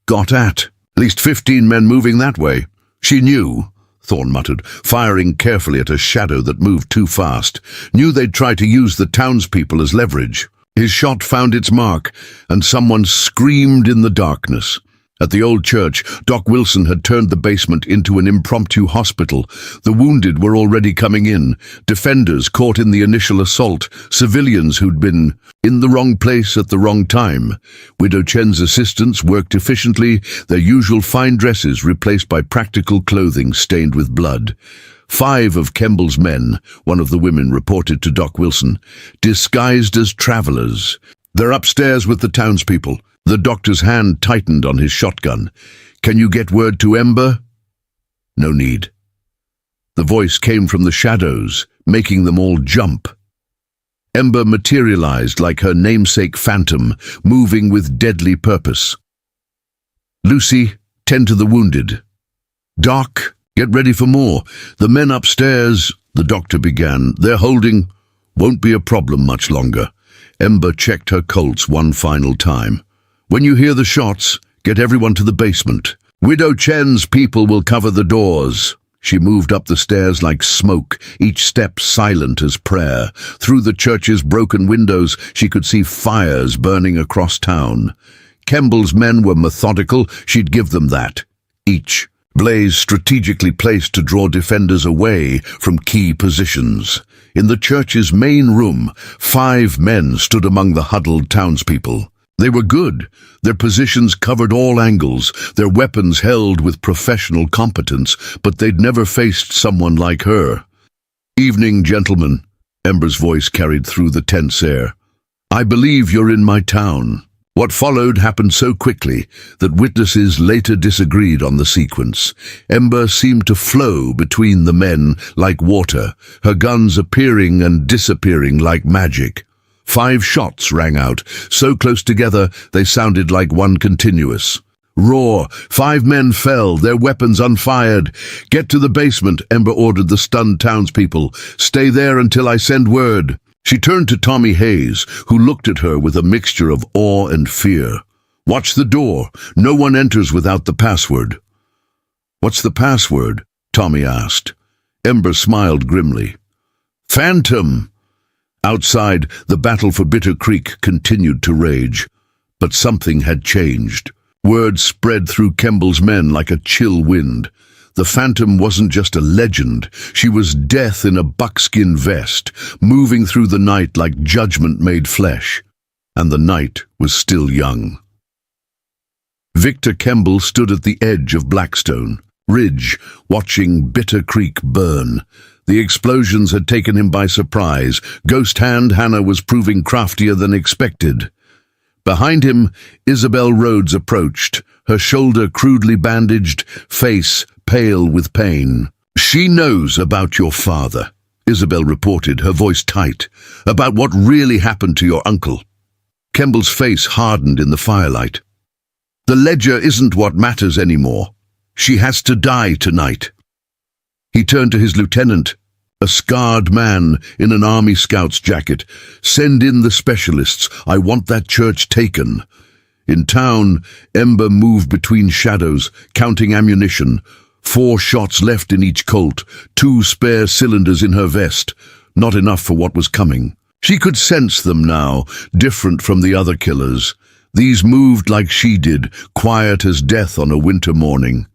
"Got at least 15 men moving that way." "She knew," Thorne muttered, firing carefully at a shadow that moved too fast. "Knew they'd try to use the townspeople as leverage." His shot found its mark, and someone screamed in the darkness. At the old church, Doc Wilson had turned the basement into an impromptu hospital. The wounded were already coming in, defenders caught in the initial assault, civilians who'd been in the wrong place at the wrong time. Widow Chen's assistants worked efficiently, their usual fine dresses replaced by practical clothing stained with blood. 5 of Kemble's men, one of the women reported to Doc Wilson, disguised as travelers. "They're upstairs with the townspeople." The doctor's hand tightened on his shotgun. "Can you get word to Ember?" "No need." The voice came from the shadows, making them all jump. Ember materialized like her namesake Phantom, moving with deadly purpose. "Lucy, tend to the wounded." "Doc, get ready for more. The men upstairs," the doctor began. "They're holding. Won't be a problem much longer." Ember checked her Colts one final time. "When you hear the shots, get everyone to the basement. Widow Chen's people will cover the doors." She moved up the stairs like smoke, each step silent as prayer. Through the church's broken windows, she could see fires burning across town. Kemble's men were methodical, she'd give them that. Each blaze strategically placed to draw defenders away from key positions. In the church's main room, 5 men stood among the huddled townspeople. They were good. Their positions covered all angles, their weapons held with professional competence, but they'd never faced someone like her. "Evening, gentlemen," Ember's voice carried through the tense air. "I believe you're in my town." What followed happened so quickly that witnesses later disagreed on the sequence. Ember seemed to flow between the men like water, her guns appearing and disappearing like magic. 5 shots rang out, so close together they sounded like one continuous. Roar! 5 men fell, their weapons unfired. "Get to the basement," Ember ordered the stunned townspeople. "Stay there until I send word." She turned to Tommy Hayes, who looked at her with a mixture of awe and fear. "Watch the door. No one enters without the password." "What's the password?" Tommy asked. Ember smiled grimly. "Phantom!" Outside, the battle for Bitter Creek continued to rage. But something had changed. Word spread through Kemble's men like a chill wind. The Phantom wasn't just a legend. She was death in a buckskin vest, moving through the night like judgment made flesh. And the night was still young. Victor Kemble stood at the edge of Blackstone Ridge, watching Bitter Creek burn. The explosions had taken him by surprise. Ghost Hand Hannah was proving craftier than expected. Behind him, Isabel Rhodes approached, her shoulder crudely bandaged, face pale with pain. "She knows about your father," Isabel reported, her voice tight, "about what really happened to your uncle." Kemble's face hardened in the firelight. "The ledger isn't what matters anymore. She has to die tonight." He turned to his lieutenant, a scarred man in an Army Scout's jacket. "Send in the specialists. I want that church taken." In town, Ember moved between shadows, counting ammunition. 4 shots left in each Colt, 2 spare cylinders in her vest. Not enough for what was coming. She could sense them now, different from the other killers. These moved like she did, quiet as death on a winter morning.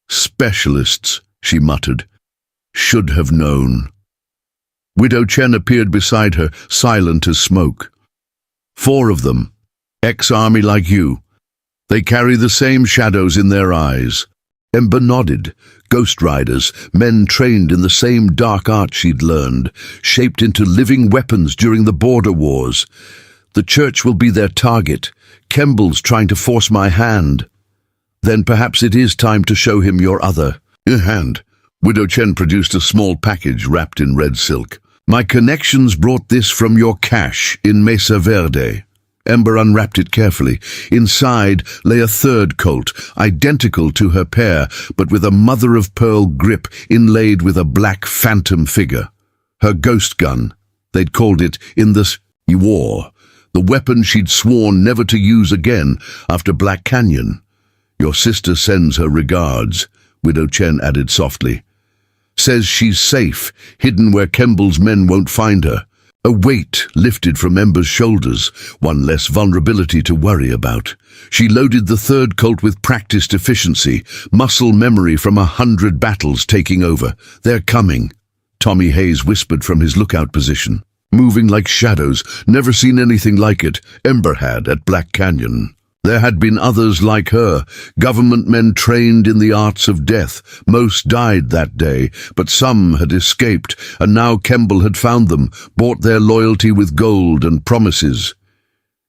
"Specialists," she muttered. "Should have known." Widow Chen appeared beside her, silent as smoke. "4 of them. Ex-army like you. They carry the same shadows in their eyes." Ember nodded. Ghost riders, men trained in the same dark art she'd learned, shaped into living weapons during the border wars. "The church will be their target. Kemble's trying to force my hand." "Then perhaps it is time to show him your other hand." Widow Chen produced a small package wrapped in red silk. "My connections brought this from your cache in Mesa Verde." Ember unwrapped it carefully. Inside lay a 3rd Colt, identical to her pair, but with a mother-of-pearl grip inlaid with a black phantom figure. Her ghost gun. They'd called it in the war. The weapon she'd sworn never to use again after Black Canyon. "Your sister sends her regards," Widow Chen added softly. "Says she's safe, hidden where Kemble's men won't find her." A weight lifted from Ember's shoulders, one less vulnerability to worry about. She loaded the 3rd Colt with practiced efficiency, muscle memory from 100 battles taking over. "They're coming," Tommy Hayes whispered from his lookout position. "Moving like shadows, never seen anything like it. Ember had at Black Canyon." There had been others like her, government men trained in the arts of death. Most died that day, but some had escaped, and now Kemble had found them, bought their loyalty with gold and promises.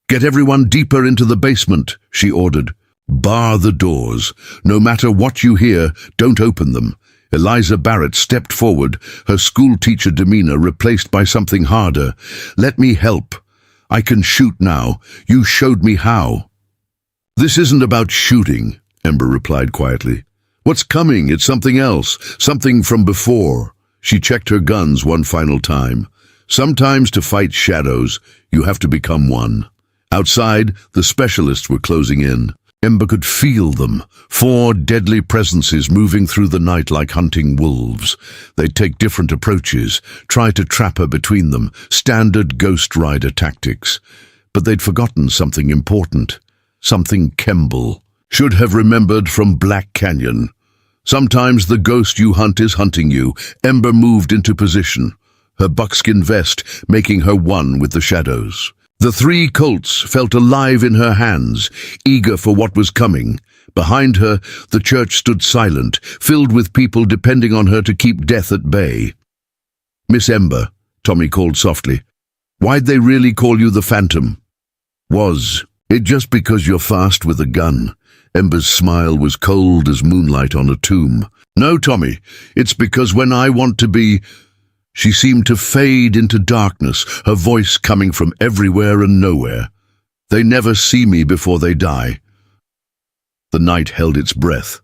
"Get everyone deeper into the basement," she ordered. "Bar the doors. No matter what you hear, don't open them." Eliza Barrett stepped forward, her schoolteacher demeanor replaced by something harder. "Let me help. I can shoot now. You showed me how." "This isn't about shooting," Ember replied quietly. "What's coming? It's something else, something from before." She checked her guns one final time. "Sometimes to fight shadows, you have to become one." Outside, the specialists were closing in. Ember could feel them, 4 deadly presences moving through the night like hunting wolves. They'd take different approaches, try to trap her between them, standard Ghost Rider tactics. But they'd forgotten something important. Something Kemble should have remembered from Black Canyon. Sometimes the ghost you hunt is hunting you. Ember moved into position, her buckskin vest making her one with the shadows. The 3 Colts felt alive in her hands, eager for what was coming. Behind her, the church stood silent, filled with people depending on her to keep death at bay. "Miss Ember," Tommy called softly. "Why'd they really call you the Phantom?" "Was it just because you're fast with a gun?" Ember's smile was cold as moonlight on a tomb. "No, Tommy, it's because when I want to be..." She seemed to fade into darkness, her voice coming from everywhere and nowhere. "They never see me before they die." The night held its breath,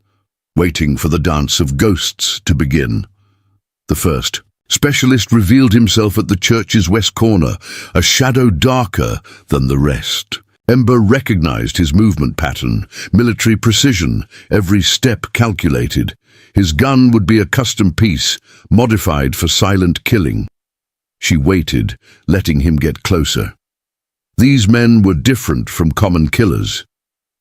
waiting for the dance of ghosts to begin. The first Specialist revealed himself at the church's west corner, a shadow darker than the rest. Ember recognized his movement pattern, military precision, every step calculated. His gun would be a custom piece, modified for silent killing. She waited, letting him get closer. These men were different from common killers.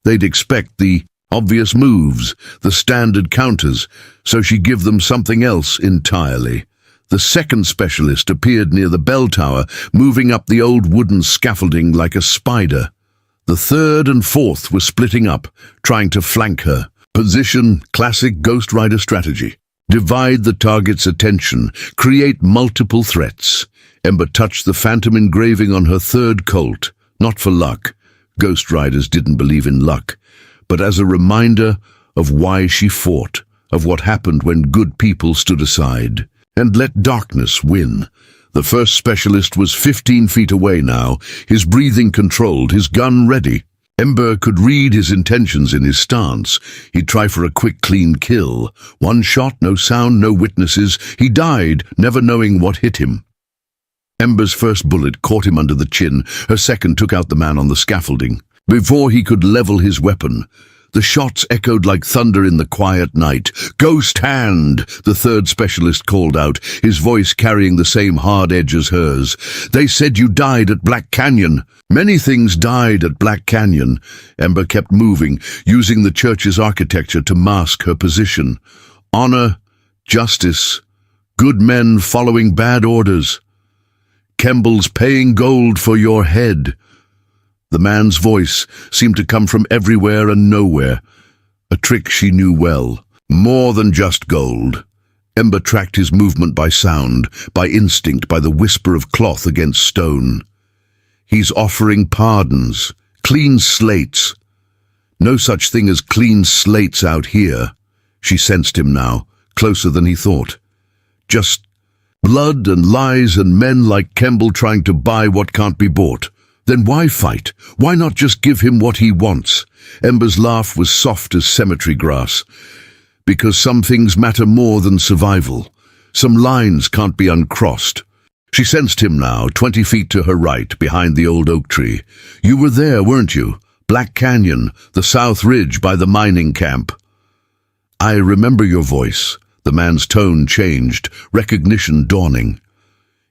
They'd expect the obvious moves, the standard counters, so she gave them something else entirely. The second specialist appeared near the bell tower, moving up the old wooden scaffolding like a spider. The third and fourth were splitting up, trying to flank her. Position, classic Ghost Rider strategy. Divide the target's attention, create multiple threats. Ember touched the phantom engraving on her third Colt, not for luck. Ghost Riders didn't believe in luck, but as a reminder of why she fought, of what happened when good people stood aside. And let darkness win. The first specialist was 15 feet away now, his breathing controlled, his gun ready. Ember could read his intentions in his stance. He'd try for a quick, clean kill. One shot, no sound, no witnesses. He died, never knowing what hit him. Ember's first bullet caught him under the chin. Her second took out the man on the scaffolding. Before he could level his weapon, the shots echoed like thunder in the quiet night. "Ghost hand!" the third specialist called out, his voice carrying the same hard edge as hers. "They said you died at Black Canyon." Many things died at Black Canyon. Ember kept moving, using the church's architecture to mask her position. Honor, justice, good men following bad orders. Kemble's paying gold for your head. The man's voice seemed to come from everywhere and nowhere, a trick she knew well. More than just gold. Ember tracked his movement by sound, by instinct, by the whisper of cloth against stone. He's offering pardons, clean slates. No such thing as clean slates out here. She sensed him now, closer than he thought. Just blood and lies and men like Kemble trying to buy what can't be bought. Then why fight? Why not just give him what he wants? Ember's laugh was soft as cemetery grass. Because some things matter more than survival. Some lines can't be uncrossed. She sensed him now, 20 feet to her right, behind the old oak tree. You were there, weren't you? Black Canyon, the South Ridge by the mining camp. I remember your voice. The man's tone changed, recognition dawning.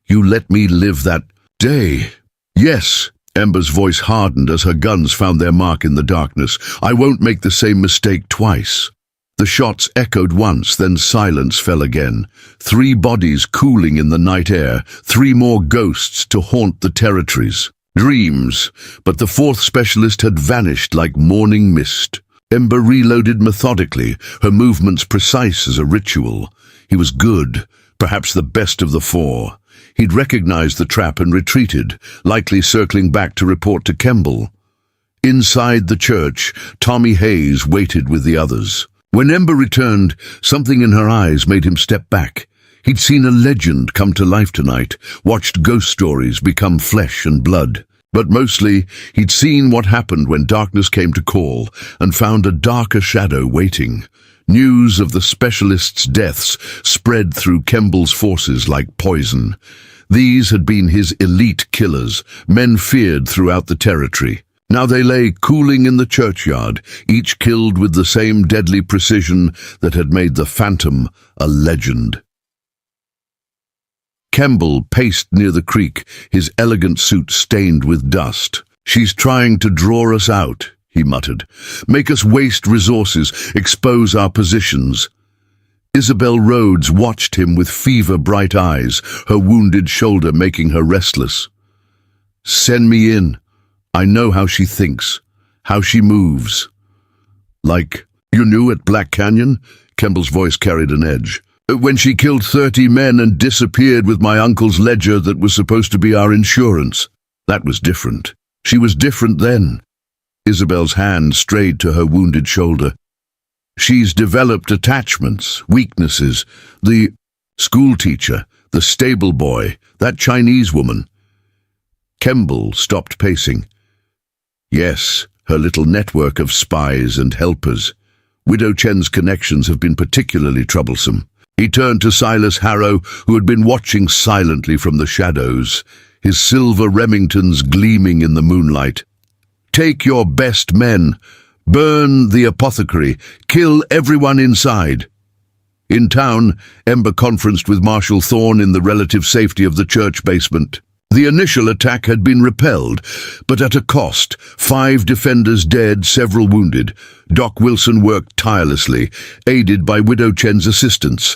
You let me live that day. Yes. Ember's voice hardened as her guns found their mark in the darkness. I won't make the same mistake twice. The shots echoed once, then silence fell again. 3 bodies cooling in the night air, 3 more ghosts to haunt the territories. Dreams, but the fourth specialist had vanished like morning mist. Ember reloaded methodically, her movements precise as a ritual. He was good, perhaps the best of the 4. He'd recognized the trap and retreated, likely circling back to report to Kemble. Inside the church, Tommy Hayes waited with the others. When Ember returned, something in her eyes made him step back. He'd seen a legend come to life tonight, watched ghost stories become flesh and blood. But mostly, he'd seen what happened when darkness came to call and found a darker shadow waiting. News of the specialists' deaths spread through Kemble's forces like poison. These had been his elite killers, men feared throughout the territory. Now they lay cooling in the churchyard, each killed with the same deadly precision that had made the Phantom a legend. Kemble paced near the creek, his elegant suit stained with dust. She's trying to draw us out, he muttered. Make us waste resources, expose our positions. Isabel Rhodes watched him with fever-bright eyes, her wounded shoulder making her restless. Send me in. I know how she thinks, how she moves. Like, you knew at Black Canyon? Kemble's voice carried an edge. When she killed 30 men and disappeared with my uncle's ledger that was supposed to be our insurance. That was different. She was different then. Isabel's hand strayed to her wounded shoulder. She's developed attachments, weaknesses. The schoolteacher, the stable boy, that Chinese woman. Kemble stopped pacing. Yes, her little network of spies and helpers. Widow Chen's connections have been particularly troublesome. He turned to Silas Harrow, who had been watching silently from the shadows, his silver Remingtons gleaming in the moonlight. "Take your best men. Burn the apothecary. Kill everyone inside." In town, Ember conferenced with Marshal Thorne in the relative safety of the church basement. The initial attack had been repelled, but at a cost. 5 defenders dead, several wounded. Doc Wilson worked tirelessly, aided by Widow Chen's assistance.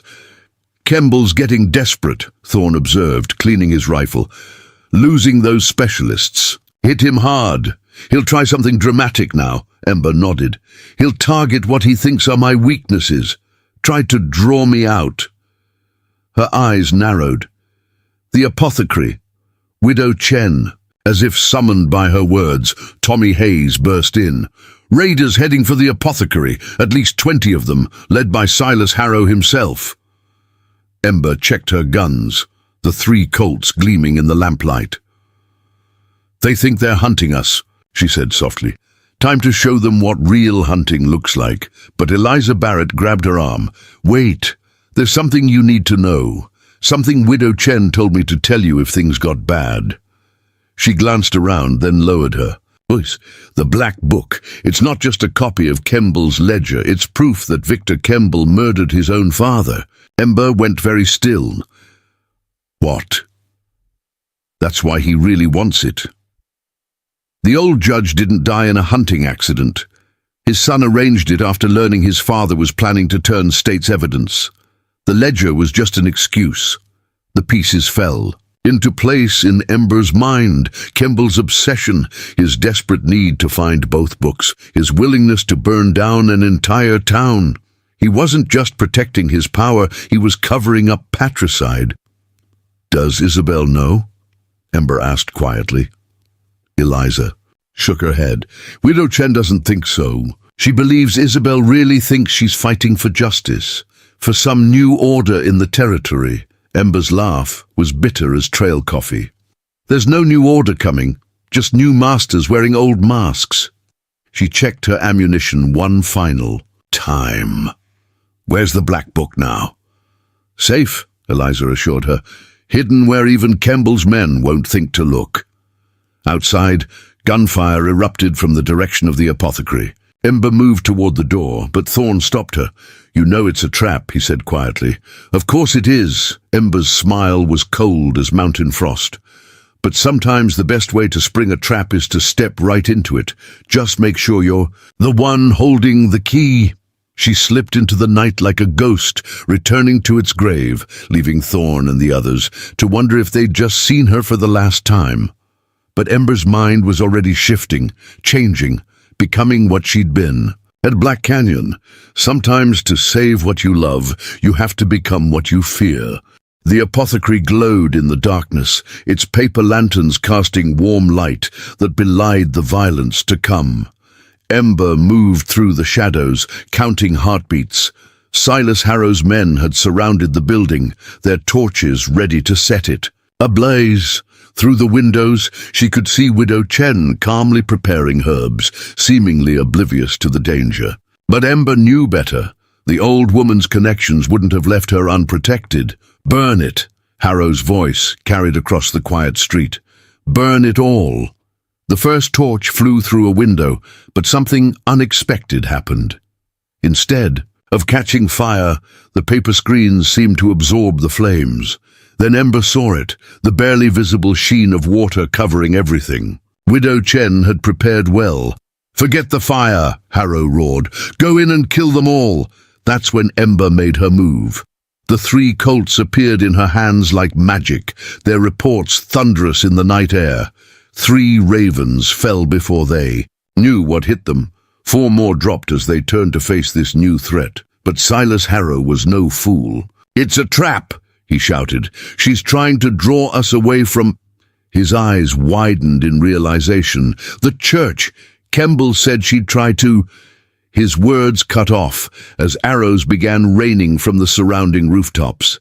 "Kemble's getting desperate," Thorne observed, cleaning his rifle. "Losing those specialists. Hit him hard. He'll try something dramatic now." Ember nodded. "He'll target what he thinks are my weaknesses. Try to draw me out." Her eyes narrowed. "The apothecary. Widow Chen." As if summoned by her words, Tommy Hayes burst in. "Raiders heading for the apothecary, at least 20 of them, led by Silas Harrow himself." Ember checked her guns, the 3 Colts gleaming in the lamplight. "They think they're hunting us," she said softly. "Time to show them what real hunting looks like." But Eliza Barrett grabbed her arm. "Wait, there's something you need to know. Something Widow Chen told me to tell you if things got bad." She glanced around, then lowered her voice. "The Black Book. It's not just a copy of Kemble's ledger. It's proof that Victor Kemble murdered his own father." Ember went very still. "What?" "That's why he really wants it. The old judge didn't die in a hunting accident. His son arranged it after learning his father was planning to turn state's evidence. The ledger was just an excuse. The pieces fell into place in Ember's mind. Kemble's obsession, his desperate need to find both books, his willingness to burn down an entire town. He wasn't just protecting his power, he was covering up patricide. "Does Isabel know?" Ember asked quietly. Eliza shook her head. "Widow Chen doesn't think so. She believes Isabel really thinks she's fighting for justice, for some new order in the territory." Ember's laugh was bitter as trail coffee. "There's no new order coming, just new masters wearing old masks." She checked her ammunition one final time. "Where's the Black Book now?" "Safe," Eliza assured her. "Hidden where even Kemble's men won't think to look." Outside, gunfire erupted from the direction of the apothecary. Ember moved toward the door, but Thorne stopped her. "You know it's a trap," he said quietly. "Of course it is." Ember's smile was cold as mountain frost. "But sometimes the best way to spring a trap is to step right into it. Just make sure you're the one holding the key." She slipped into the night like a ghost, returning to its grave, leaving Thorne and the others to wonder if they'd just seen her for the last time. But Ember's mind was already shifting, changing, becoming what she'd been. At Black Canyon, sometimes to save what you love, you have to become what you fear. The apothecary glowed in the darkness, its paper lanterns casting warm light that belied the violence to come. Ember moved through the shadows, counting heartbeats. Silas Harrow's men had surrounded the building, their torches ready to set it. Ablaze. Through the windows, she could see Widow Chen calmly preparing herbs, seemingly oblivious to the danger. But Ember knew better. The old woman's connections wouldn't have left her unprotected. "Burn it," Harrow's voice carried across the quiet street. "Burn it all." The first torch flew through a window, but something unexpected happened. Instead of catching fire, the paper screens seemed to absorb the flames. Then Ember saw it, the barely visible sheen of water covering everything. Widow Chen had prepared well. "Forget the fire," Harrow roared. "Go in and kill them all." That's when Ember made her move. The 3 Colts appeared in her hands like magic, their reports thunderous in the night air. 3 ravens fell before they knew what hit them. 4 more dropped as they turned to face this new threat. But Silas Harrow was no fool. "It's a trap," he shouted. "She's trying to draw us away from—" His eyes widened in realization. "The church! Kemble said she'd try to—" His words cut off as arrows began raining from the surrounding rooftops.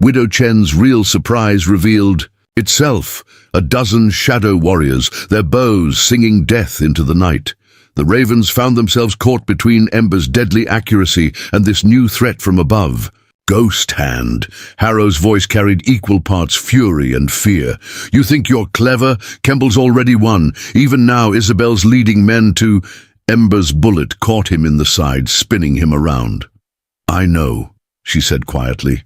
Widow Chen's real surprise revealed itself. A dozen shadow warriors, their bows singing death into the night. The ravens found themselves caught between Ember's deadly accuracy and this new threat from above. Ghost hand. Harrow's voice carried equal parts fury and fear. You think you're clever? Kemble's already won. Even now, Isabel's leading men to... Ember's bullet caught him in the side, spinning him around. I know, she said quietly.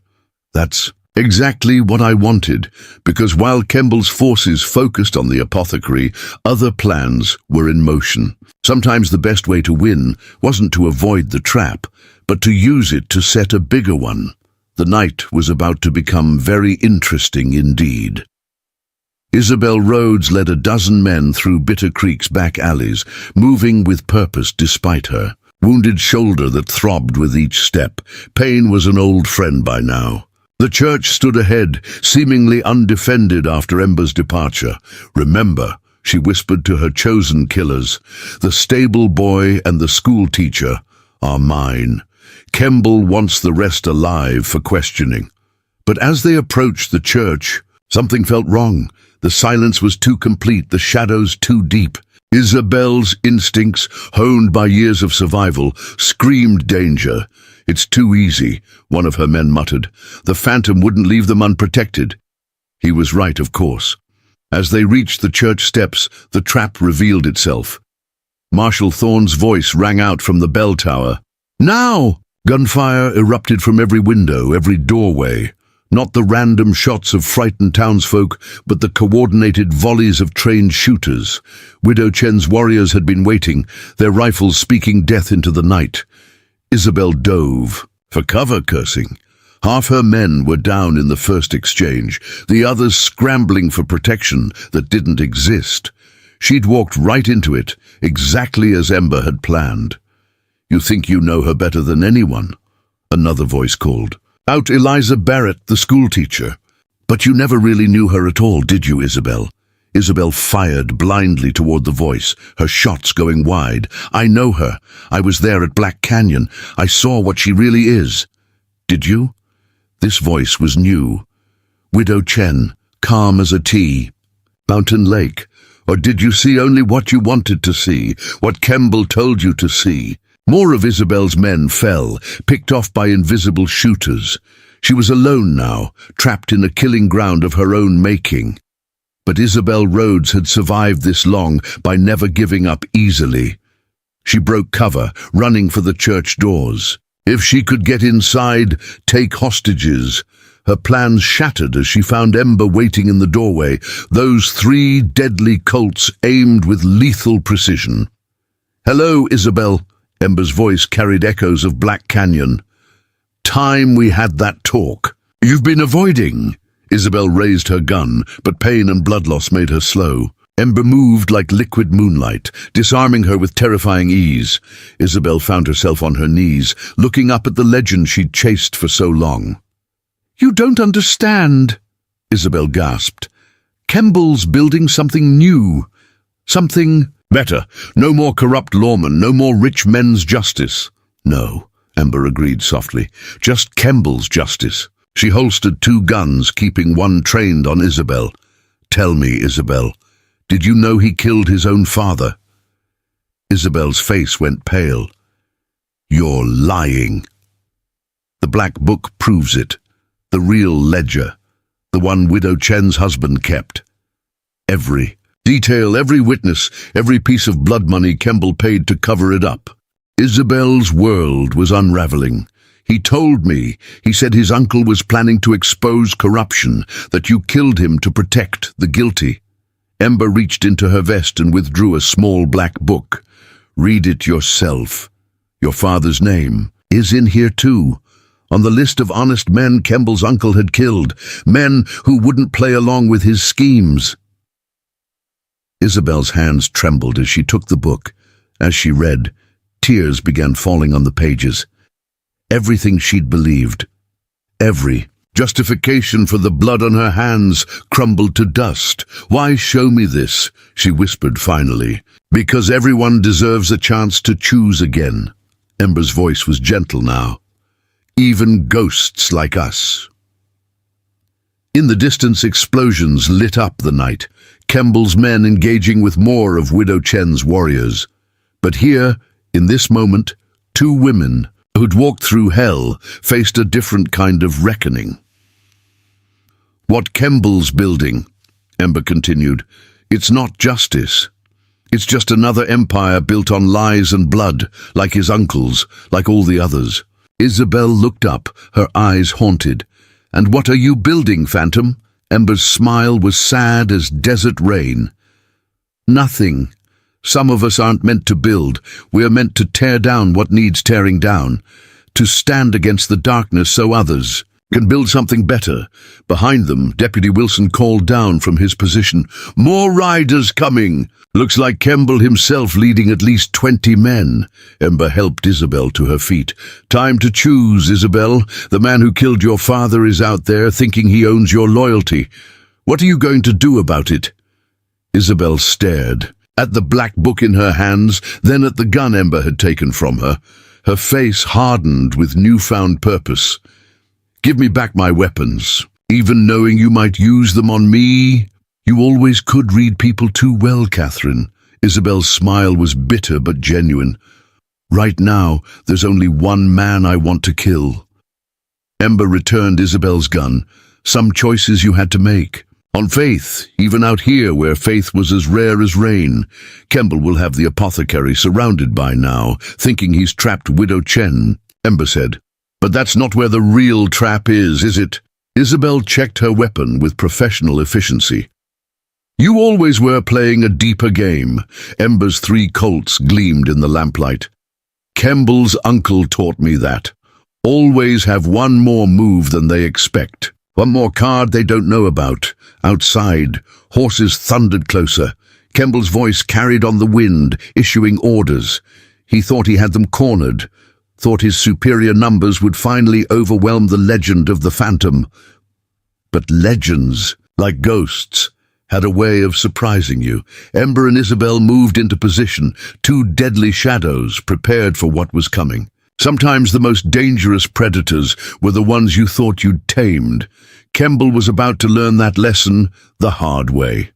That's exactly what I wanted, because while Kemble's forces focused on the apothecary, other plans were in motion. Sometimes the best way to win wasn't to avoid the trap, but to use it to set a bigger one. The night was about to become very interesting indeed. Isabel Rhodes led a dozen men through Bitter Creek's back alleys, moving with purpose despite her. Wounded shoulder that throbbed with each step. Pain was an old friend by now. The church stood ahead, seemingly undefended after Ember's departure. Remember, she whispered to her chosen killers, the stable boy and the school teacher are mine. Kemble wants the rest alive for questioning. But as they approached the church, something felt wrong. The silence was too complete, the shadows too deep. Isabel's instincts, honed by years of survival, screamed danger. It's too easy, one of her men muttered. The phantom wouldn't leave them unprotected. He was right, of course. As they reached the church steps, the trap revealed itself. Marshal Thorne's voice rang out from the bell tower. Now! Gunfire erupted from every window, every doorway. Not the random shots of frightened townsfolk, but the coordinated volleys of trained shooters. Widow Chen's warriors had been waiting, their rifles speaking death into the night. Isabel dove, for cover cursing. Half her men were down in the first exchange, the others scrambling for protection that didn't exist. She'd walked right into it, exactly as Ember had planned. You think you know her better than anyone, another voice called. Out Eliza Barrett, the schoolteacher. But you never really knew her at all, did you, Isabel? Isabel fired blindly toward the voice, her shots going wide. I know her. I was there at Black Canyon. I saw what she really is. Did you? This voice was new. Widow Chen, calm as a tea. Mountain Lake. Or did you see only what you wanted to see, what Kemble told you to see? More of Isabel's men fell, picked off by invisible shooters. She was alone now, trapped in a killing ground of her own making. But Isabel Rhodes had survived this long by never giving up easily. She broke cover, running for the church doors. If she could get inside, take hostages. Her plans shattered as she found Ember waiting in the doorway, those 3 deadly Colts aimed with lethal precision. Hello, Isabel. Ember's voice carried echoes of Black Canyon. Time we had that talk. You've been avoiding. Isabel raised her gun, but pain and blood loss made her slow. Ember moved like liquid moonlight, disarming her with terrifying ease. Isabel found herself on her knees, looking up at the legend she'd chased for so long. You don't understand, Isabel gasped. Kemble's building something new. Something better. No more corrupt lawmen, no more rich men's justice. No, Ember agreed softly. Just Kemble's justice. She holstered 2 guns, keeping one trained on Isabel. Tell me, Isabel, did you know he killed his own father? Isabel's face went pale. You're lying. The black book proves it. The real ledger. The one Widow Chen's husband kept. Every detail, every witness, every piece of blood money Kemble paid to cover it up. Isabel's world was unraveling. He told me, he said his uncle was planning to expose corruption, that you killed him to protect the guilty. Ember reached into her vest and withdrew a small black book. Read it yourself. Your father's name is in here too, on the list of honest men Kemble's uncle had killed, men who wouldn't play along with his schemes. Isabel's hands trembled as she took the book. As she read, tears began falling on the pages. Everything she'd believed, every justification for the blood on her hands crumbled to dust. Why show me this? She whispered finally. Because everyone deserves a chance to choose again. Ember's voice was gentle now. Even ghosts like us. In the distance, explosions lit up the night, Kemble's men engaging with more of Widow Chen's warriors. But here, in this moment, 2 women, who'd walked through hell, faced a different kind of reckoning. "What Kemble's building," Ember continued, "it's not justice. It's just another empire built on lies and blood, like his uncle's, like all the others." Isabel looked up, her eyes haunted. "And what are you building, Phantom?" Ember's smile was sad as desert rain. "Nothing. Some of us aren't meant to build. We're meant to tear down what needs tearing down, to stand against the darkness so others can build something better." Behind them, Deputy Wilson called down from his position, "More riders coming!" "Looks like Kemble himself leading at least 20 men." Ember helped Isabel to her feet. "Time to choose, Isabel. The man who killed your father is out there, thinking he owns your loyalty. What are you going to do about it?" Isabel stared, at the black book in her hands, then at the gun Ember had taken from her. Her face hardened with newfound purpose. "Give me back my weapons, even knowing you might use them on me." "You always could read people too well, Catherine." Isabel's smile was bitter but genuine. "Right now, there's only one man I want to kill." Ember returned Isabel's gun. "Some choices you had to make. On faith, even out here where faith was as rare as rain. Kemble will have the apothecary surrounded by now, thinking he's trapped Widow Chen," Ember said. "But that's not where the real trap is it?" Isabel checked her weapon with professional efficiency. "You always were playing a deeper game." Ember's 3 Colts gleamed in the lamplight. "Kemble's uncle taught me that. Always have one more move than they expect. One more card they don't know about." Outside, horses thundered closer. Kemble's voice carried on the wind, issuing orders. He thought he had them cornered, thought his superior numbers would finally overwhelm the legend of the Phantom. But legends, like ghosts, had a way of surprising you. Ember and Isabel moved into position, 2 deadly shadows prepared for what was coming. Sometimes the most dangerous predators were the ones you thought you'd tamed. Kemble was about to learn that lesson the hard way.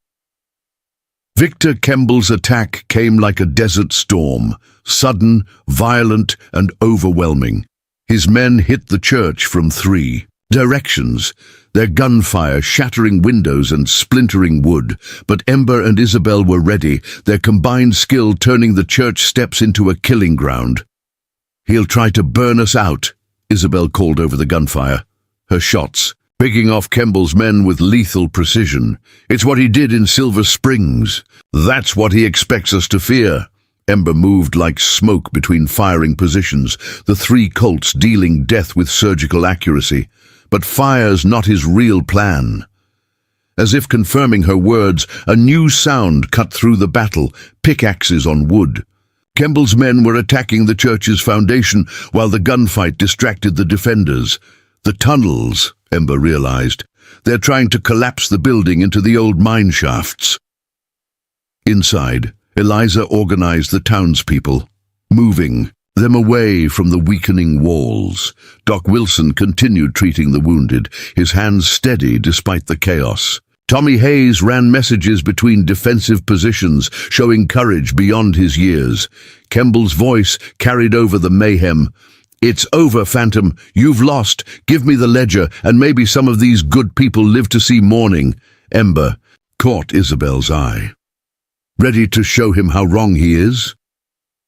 Victor Kemble's attack came like a desert storm, sudden, violent, and overwhelming. His men hit the church from 3 directions, their gunfire shattering windows and splintering wood. But Ember and Isabel were ready, their combined skill turning the church steps into a killing ground. "He'll try to burn us out," Isabel called over the gunfire. Her shots, picking off Kemble's men with lethal precision. "It's what he did in Silver Springs. That's what he expects us to fear." Ember moved like smoke between firing positions, the 3 Colts dealing death with surgical accuracy. But fire's not his real plan. As if confirming her words, a new sound cut through the battle, pickaxes on wood. Kemble's men were attacking the church's foundation while the gunfight distracted the defenders. The tunnels, Ember realized. They're trying to collapse the building into the old mine shafts. Inside, Eliza organized the townspeople, moving them away from the weakening walls. Doc Wilson continued treating the wounded, his hands steady despite the chaos. Tommy Hayes ran messages between defensive positions, showing courage beyond his years. Kemble's voice carried over the mayhem. "It's over, Phantom. You've lost. Give me the ledger, and maybe some of these good people live to see morning." Ember caught Isabel's eye. "Ready to show him how wrong he is?"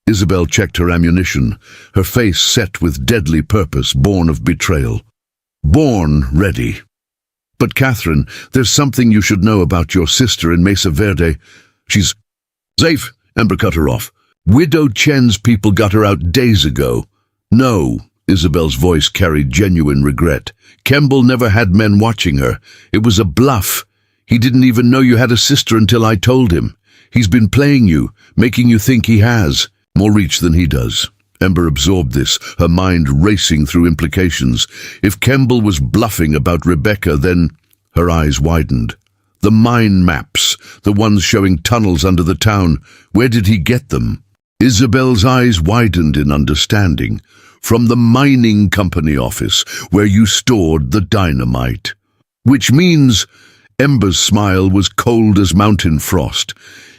Isabel checked her ammunition, her face set with deadly purpose born of betrayal. "Born ready." "But Catherine, there's something you should know about your sister in Mesa Verde. She's safe," Ember cut her off. "Widow Chen's people got her out days ago." "No," Isabel's voice carried genuine regret. "Kemble never had men watching her. It was a bluff. He didn't even know you had a sister until I told him. He's been playing you, making you think he has more reach than he does." Ember absorbed this, her mind racing through implications. If Kemble was bluffing about Rebecca, then her eyes widened. The mine maps, the ones showing tunnels under the town, where did he get them? Isabel's eyes widened in understanding. From the mining company office, where you stored the dynamite. Which means, Ember's smile was cold as mountain frost.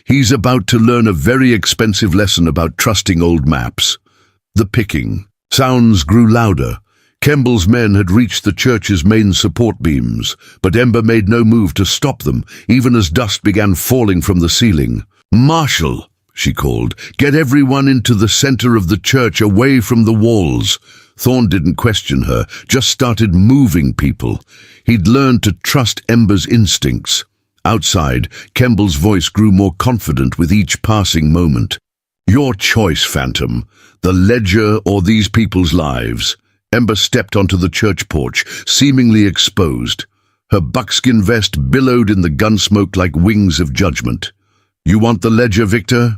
He's about to learn a very expensive lesson about trusting old maps. The picking, Sounds grew louder. Kemble's men had reached the church's main support beams, but Ember made no move to stop them, even as dust began falling from the ceiling. "Marshal," she called, "get everyone into the center of the church, away from the walls." Thorn didn't question her, just started moving people. He'd learned to trust Ember's instincts. Outside, Kemble's voice grew more confident with each passing moment. "Your choice, Phantom. The ledger or these people's lives." Ember stepped onto the church porch, seemingly exposed. Her buckskin vest billowed in the gunsmoke like wings of judgment. "You want the ledger, Victor?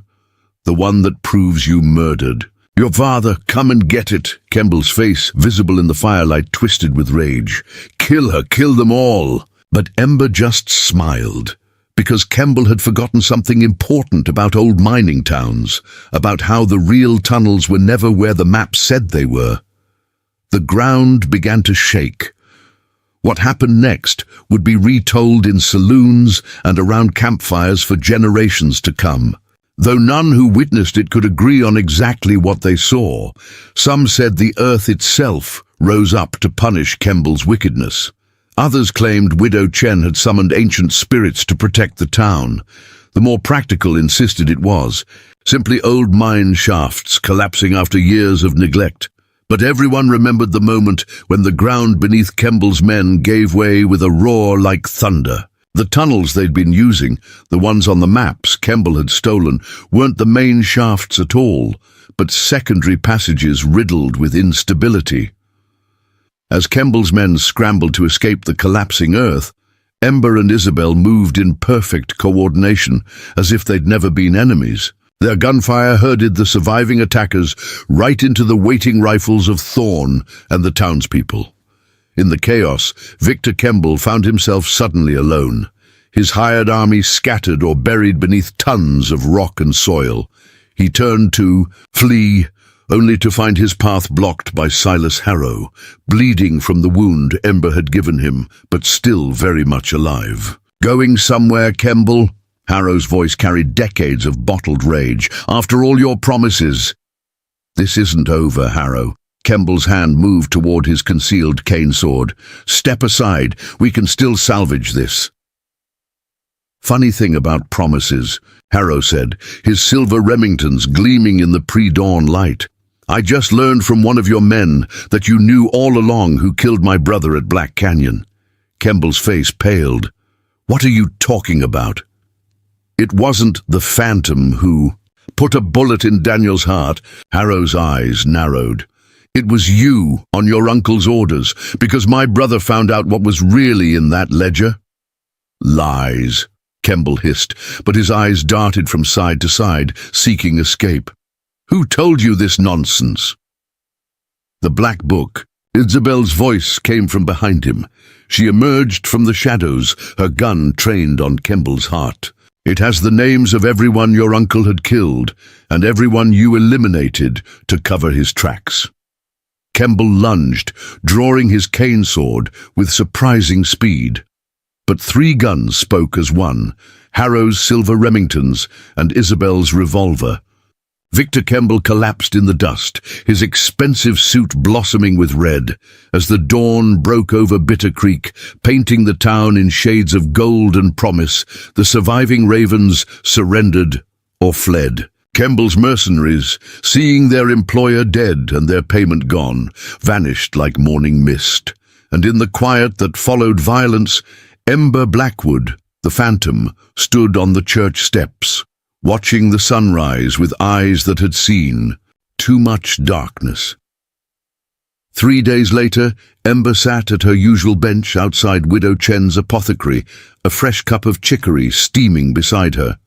The one that proves you murdered. Your father, come and get it." Kemble's face, visible in the firelight, twisted with rage. "Kill her, kill them all." But Ember just smiled, because Kemble had forgotten something important about old mining towns, about how the real tunnels were never where the map said they were. The ground began to shake. What happened next would be retold in saloons and around campfires for generations to come. Though none who witnessed it could agree on exactly what they saw, some said the earth itself rose up to punish Kemble's wickedness. Others claimed Widow Chen had summoned ancient spirits to protect the town. The more practical insisted it was, simply old mine shafts collapsing after years of neglect. But everyone remembered the moment when the ground beneath Kemble's men gave way with a roar like thunder. The tunnels they'd been using, the ones on the maps Kemble had stolen, weren't the main shafts at all, but secondary passages riddled with instability. As Kemble's men scrambled to escape the collapsing earth, Ember and Isabel moved in perfect coordination, as if they'd never been enemies. Their gunfire herded the surviving attackers right into the waiting rifles of Thorn and the townspeople. In the chaos, Victor Kemble found himself suddenly alone, his hired army scattered or buried beneath tons of rock and soil. He turned to flee, only to find his path blocked by Silas Harrow, bleeding from the wound Ember had given him, but still very much alive. "Going somewhere, Kemble?" Harrow's voice carried decades of bottled rage. "After all your promises." "This isn't over, Harrow." Kemble's hand moved toward his concealed cane sword. "Step aside. We can still salvage this." "Funny thing about promises," Harrow said, his silver Remingtons gleaming in the pre-dawn light. "I just learned from one of your men that you knew all along who killed my brother at Black Canyon." Kemble's face paled. "What are you talking about?" "It wasn't the Phantom who put a bullet in Daniel's heart." Harrow's eyes narrowed. "It was you, on your uncle's orders, because my brother found out what was really in that ledger." "Lies," Kemble hissed, but his eyes darted from side to side, seeking escape. "Who told you this nonsense?" "The Black Book." Isabel's voice came from behind him. She emerged from the shadows, her gun trained on Kemble's heart. "It has the names of everyone your uncle had killed, and everyone you eliminated to cover his tracks." Kemble lunged, drawing his cane sword with surprising speed. But 3 guns spoke as one, Harrow's silver Remingtons and Isabel's revolver. Victor Kemble collapsed in the dust, his expensive suit blossoming with red, as the dawn broke over Bitter Creek, painting the town in shades of gold and promise. The surviving ravens surrendered or fled. Kemble's mercenaries, seeing their employer dead and their payment gone, vanished like morning mist. And in the quiet that followed violence, Ember Blackwood, the Phantom, stood on the church steps, watching the sunrise with eyes that had seen too much darkness. 3 days later, Ember sat at her usual bench outside Widow Chen's apothecary, a fresh cup of chicory steaming beside her.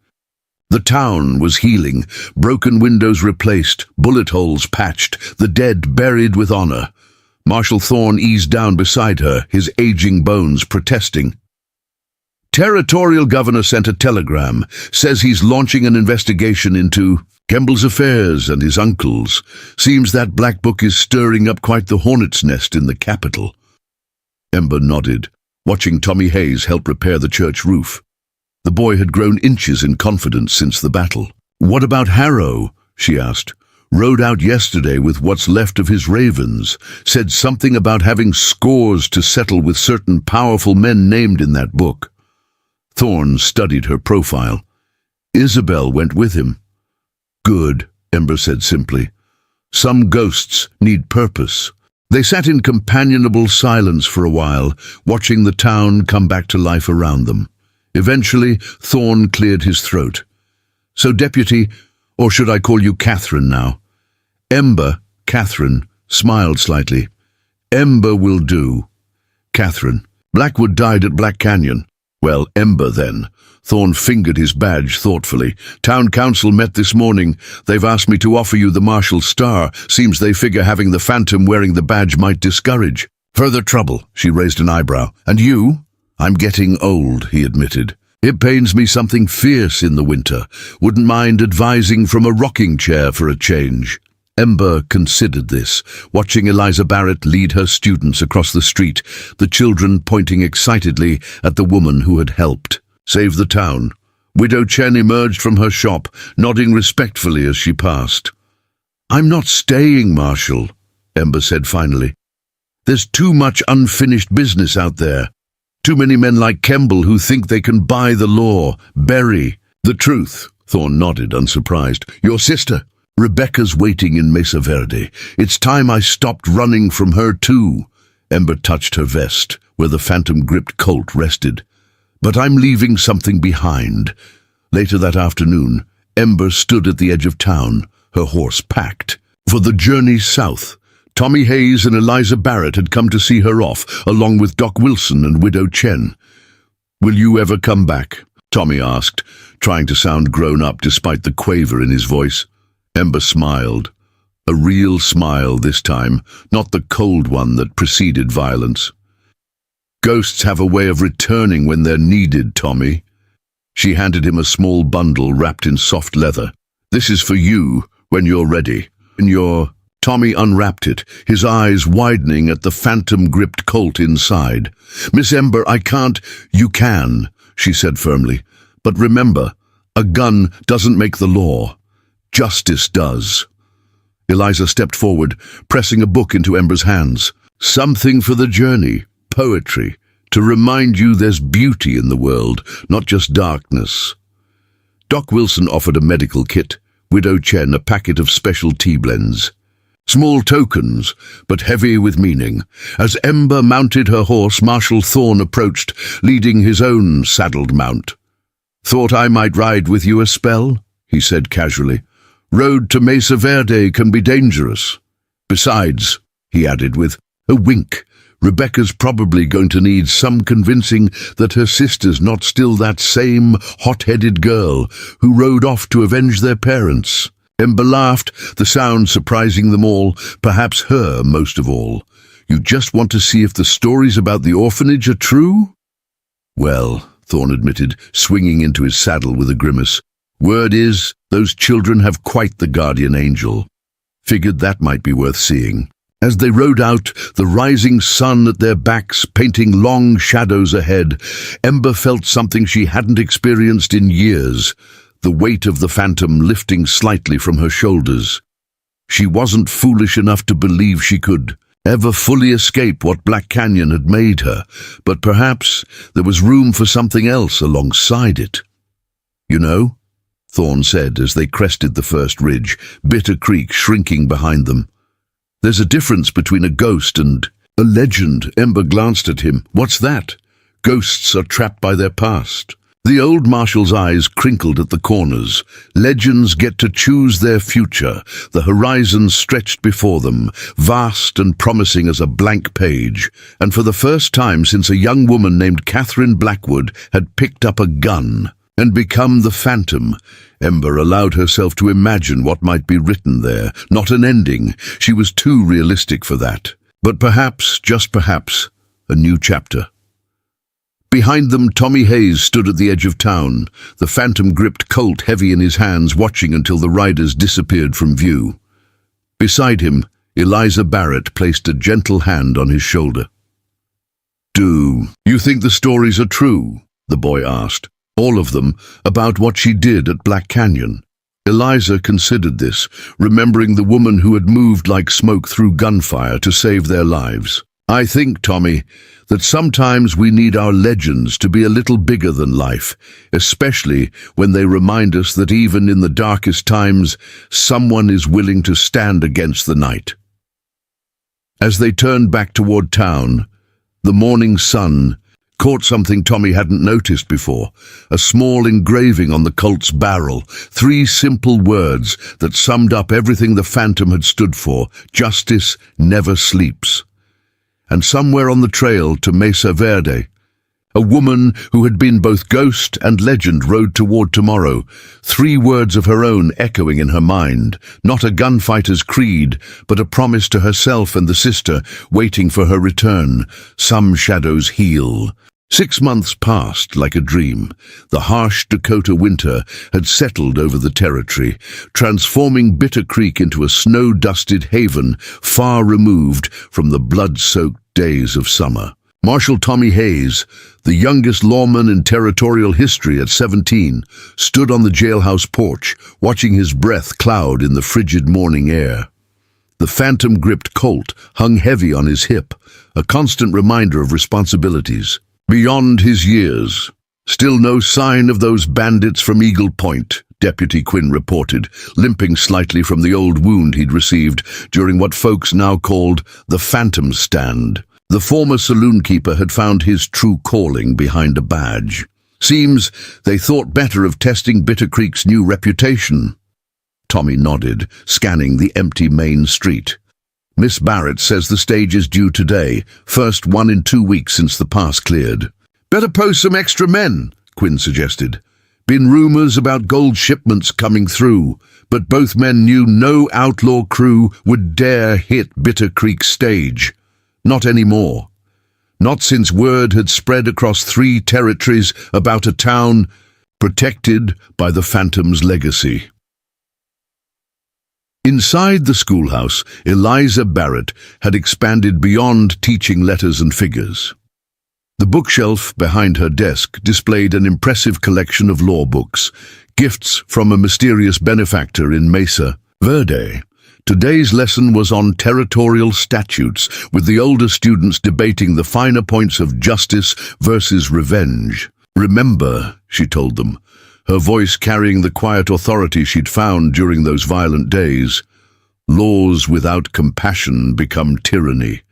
The town was healing, broken windows replaced, bullet holes patched, the dead buried with honor. Marshal Thorn eased down beside her, his aging bones protesting. "Territorial governor sent a telegram, says he's launching an investigation into Kemble's affairs and his uncle's. Seems that Black Book is stirring up quite the hornet's nest in the capital." Ember nodded, watching Tommy Hayes help repair the church roof. The boy had grown inches in confidence since the battle. "What about Harrow?" she asked. Rode out yesterday with what's left of his ravens. Said something about having scores to settle with certain powerful men named in that book. Thorn studied her profile. Isabel went with him. Good, Ember said simply. Some ghosts need purpose. They sat in companionable silence for a while, watching the town come back to life around them. Eventually, Thorn cleared his throat. So, Deputy, or should I call you Catherine now? Ember, Catherine, smiled slightly. Ember will do. Catherine. Blackwood died at Black Canyon. Well, Ember then. Thorn fingered his badge thoughtfully. Town council met this morning. They've asked me to offer you the Marshal's Star. Seems they figure having the Phantom wearing the badge might discourage. Further trouble, she raised an eyebrow. And you? I'm getting old, he admitted. It pains me something fierce in the winter. Wouldn't mind advising from a rocking chair for a change. Ember considered this, watching Eliza Barrett lead her students across the street, the children pointing excitedly at the woman who had helped. Save the town. Widow Chen emerged from her shop, nodding respectfully as she passed. I'm not staying, Marshal, Ember said finally. There's too much unfinished business out there. Too many men like Kemble who think they can buy the law, bury the truth. Thorn nodded, unsurprised. Your sister, Rebecca's waiting in Mesa Verde. It's time I stopped running from her too. Ember touched her vest, where the phantom-gripped Colt rested. But I'm leaving something behind. Later that afternoon, Ember stood at the edge of town, her horse packed. For the journey south, Tommy Hayes and Eliza Barrett had come to see her off, along with Doc Wilson and Widow Chen. Will you ever come back? Tommy asked, trying to sound grown-up despite the quaver in his voice. Ember smiled. A real smile this time, not the cold one that preceded violence. Ghosts have a way of returning when they're needed, Tommy. She handed him a small bundle wrapped in soft leather. This is for you, when you're ready. Tommy unwrapped it, his eyes widening at the phantom-gripped Colt inside. Miss Ember, I can't. You can, she said firmly. But remember, a gun doesn't make the law. Justice does. Eliza stepped forward, pressing a book into Ember's hands. Something for the journey, poetry, to remind you there's beauty in the world, not just darkness. Doc Wilson offered a medical kit, Widow Chen a packet of special tea blends. Small tokens, but heavy with meaning. As Ember mounted her horse, Marshal Thorn approached, leading his own saddled mount. Thought I might ride with you a spell, he said casually. Road to Mesa Verde can be dangerous. Besides, he added with a wink, Rebecca's probably going to need some convincing that her sister's not still that same hot-headed girl who rode off to avenge their parents. Ember laughed, the sound surprising them all, perhaps her most of all. You just want to see if the stories about the orphanage are true? Well, Thorn admitted, swinging into his saddle with a grimace. Word is, those children have quite the guardian angel. Figured that might be worth seeing. As they rode out, the rising sun at their backs painting long shadows ahead, Ember felt something she hadn't experienced in years. The weight of the phantom lifting slightly from her shoulders. She wasn't foolish enough to believe she could ever fully escape what Black Canyon had made her, but perhaps there was room for something else alongside it. You know, Thorn said as they crested the first ridge, Bitter Creek shrinking behind them. There's a difference between a ghost and a legend. Ember glanced at him. What's that? Ghosts are trapped by their past. The old marshal's eyes crinkled at the corners. Legends get to choose their future. The horizon stretched before them, vast and promising as a blank page. And for the first time since a young woman named Catherine Blackwood had picked up a gun and become the Phantom, Ember allowed herself to imagine what might be written there. Not an ending. She was too realistic for that. But perhaps, just perhaps, a new chapter. Behind them, Tommy Hayes stood at the edge of town, the phantom-gripped Colt heavy in his hands, watching until the riders disappeared from view. Beside him, Eliza Barrett placed a gentle hand on his shoulder. Do you think the stories are true? The boy asked. All of them, about what she did at Black Canyon. Eliza considered this, remembering the woman who had moved like smoke through gunfire to save their lives. "I think, Tommy, that sometimes we need our legends to be a little bigger than life, especially when they remind us that even in the darkest times, someone is willing to stand against the night." As they turned back toward town, the morning sun caught something Tommy hadn't noticed before, a small engraving on the Colt's barrel, 3 simple words that summed up everything the Phantom had stood for: justice never sleeps. And somewhere on the trail to Mesa Verde, a woman who had been both ghost and legend rode toward tomorrow, 3 words of her own echoing in her mind, not a gunfighter's creed, but a promise to herself and the sister waiting for her return. Some shadows heal. 6 months passed like a dream. The harsh Dakota winter had settled over the territory, transforming Bitter Creek into a snow-dusted haven far removed from the blood-soaked days of summer. Marshal Tommy Hayes, the youngest lawman in territorial history at 17, stood on the jailhouse porch, watching his breath cloud in the frigid morning air. The Phantom-gripped Colt hung heavy on his hip, a constant reminder of responsibilities. Beyond his years, still no sign of those bandits from Eagle Point, Deputy Quinn reported, limping slightly from the old wound he'd received during what folks now called the Phantom Stand. The former saloon keeper had found his true calling behind a badge. Seems they thought better of testing Bitter Creek's new reputation. Tommy nodded, scanning the empty main street. "Miss Barrett says the stage is due today, first one in 2 weeks since the pass cleared." "Better post some extra men," Quinn suggested. "Been rumors about gold shipments coming through, but both men knew no outlaw crew would dare hit Bitter Creek stage. Not anymore. Not since word had spread across 3 territories about a town protected by the Phantom's legacy." Inside the schoolhouse, Eliza Barrett had expanded beyond teaching letters and figures. The bookshelf behind her desk displayed an impressive collection of law books, gifts from a mysterious benefactor in Mesa Verde. Today's lesson was on territorial statutes, with the older students debating the finer points of justice versus revenge. "Remember," she told them, her voice carrying the quiet authority she'd found during those violent days, "laws without compassion become tyranny.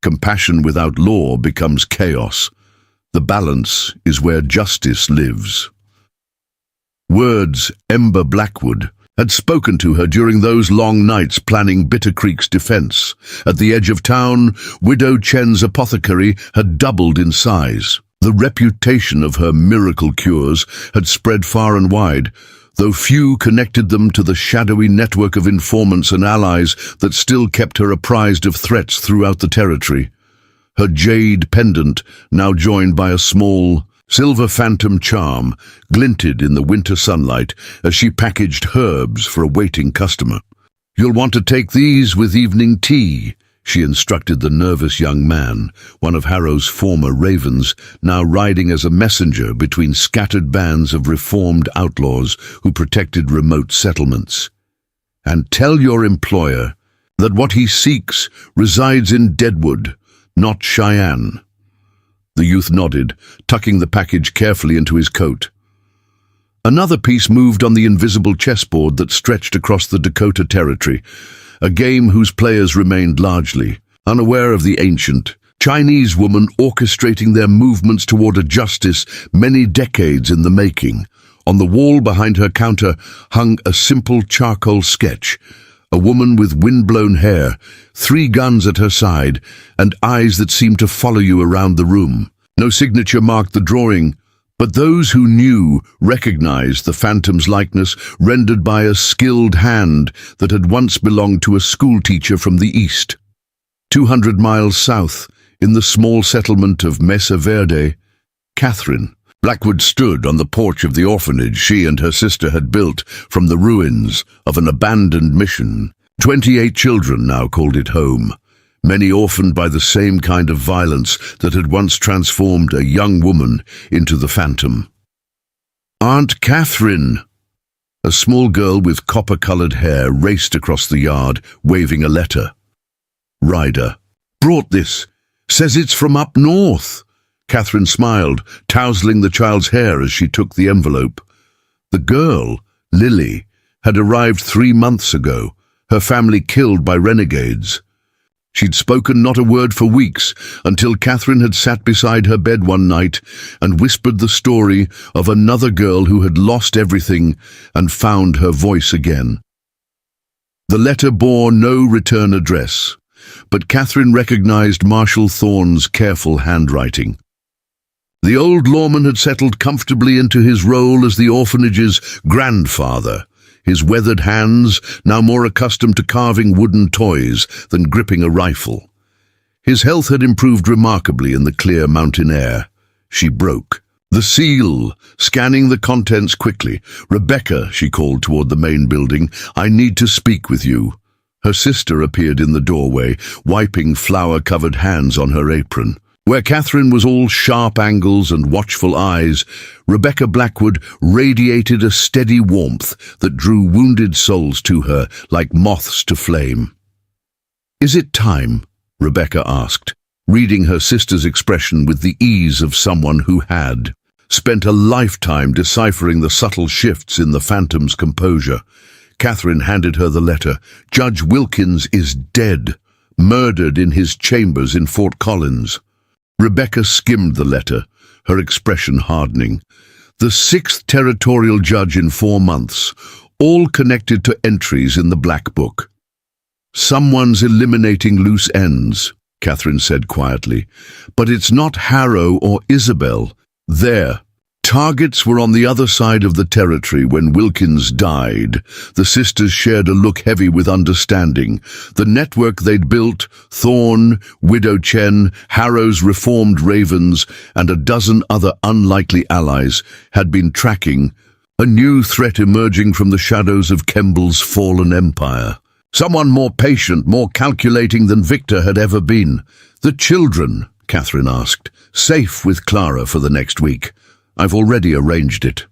Compassion without law becomes chaos. The balance is where justice lives." Words Ember Blackwood had spoken to her during those long nights planning Bitter Creek's defense. At the edge of town, Widow Chen's apothecary had doubled in size. The reputation of her miracle cures had spread far and wide, though few connected them to the shadowy network of informants and allies that still kept her apprised of threats throughout the territory. Her jade pendant, now joined by a small silver phantom charm, glinted in the winter sunlight as she packaged herbs for a waiting customer. "You'll want to take these with evening tea," she instructed the nervous young man, one of Harrow's former ravens, now riding as a messenger between scattered bands of reformed outlaws who protected remote settlements. "And tell your employer that what he seeks resides in Deadwood, not Cheyenne." The youth nodded, tucking the package carefully into his coat. Another piece moved on the invisible chessboard that stretched across the Dakota Territory, a game whose players remained largely unaware of the ancient Chinese woman orchestrating their movements toward a justice many decades in the making. On the wall behind her counter hung a simple charcoal sketch, a woman with wind-blown hair, 3 guns at her side, and eyes that seemed to follow you around the room. No signature marked the drawing, but those who knew recognized the Phantom's likeness rendered by a skilled hand that had once belonged to a schoolteacher from the east. 200 miles south, in the small settlement of Mesa Verde, Catherine Blackwood stood on the porch of the orphanage she and her sister had built from the ruins of an abandoned mission. 28 children now called it home, many orphaned by the same kind of violence that had once transformed a young woman into the Phantom. "Aunt Catherine," A small girl with copper-colored hair raced across the yard, waving a letter. Ryder. Brought this. Says it's from up north. Catherine smiled, tousling the child's hair as she took the envelope. The girl, Lily, had arrived 3 months ago, her family killed by renegades. She'd spoken not a word for weeks, until Catherine had sat beside her bed one night and whispered the story of another girl who had lost everything and found her voice again. The letter bore no return address, but Catherine recognized Marshall Thorne's careful handwriting. The old lawman had settled comfortably into his role as the orphanage's grandfather, his weathered hands now more accustomed to carving wooden toys than gripping a rifle. His health had improved remarkably in the clear mountain air. She broke. The seal, scanning the contents quickly. Rebecca, she called toward the main building, I need to speak with you. Her sister appeared in the doorway, wiping flour-covered hands on her apron. Where Catherine was all sharp angles and watchful eyes, Rebecca Blackwood radiated a steady warmth that drew wounded souls to her like moths to flame. Is it time? Rebecca asked, reading her sister's expression with the ease of someone who had spent a lifetime deciphering the subtle shifts in the phantom's composure. Catherine handed her the letter. Judge Wilkins is dead, murdered in his chambers in Fort Collins. Rebecca skimmed the letter, her expression hardening. The 6th territorial judge in 4 months, all connected to entries in the Black Book. Someone's eliminating loose ends, Catherine said quietly. But it's not Harrow or Isabel. Their targets were on the other side of the territory when Wilkins died. The sisters shared a look heavy with understanding. The network they'd built, Thorne, Widow Chen, Harrow's reformed ravens, and a dozen other unlikely allies, had been tracking a new threat emerging from the shadows of Kemble's fallen empire. Someone more patient, more calculating than Victor had ever been. The children, Catherine asked, safe with Clara for the next week. I've already arranged it.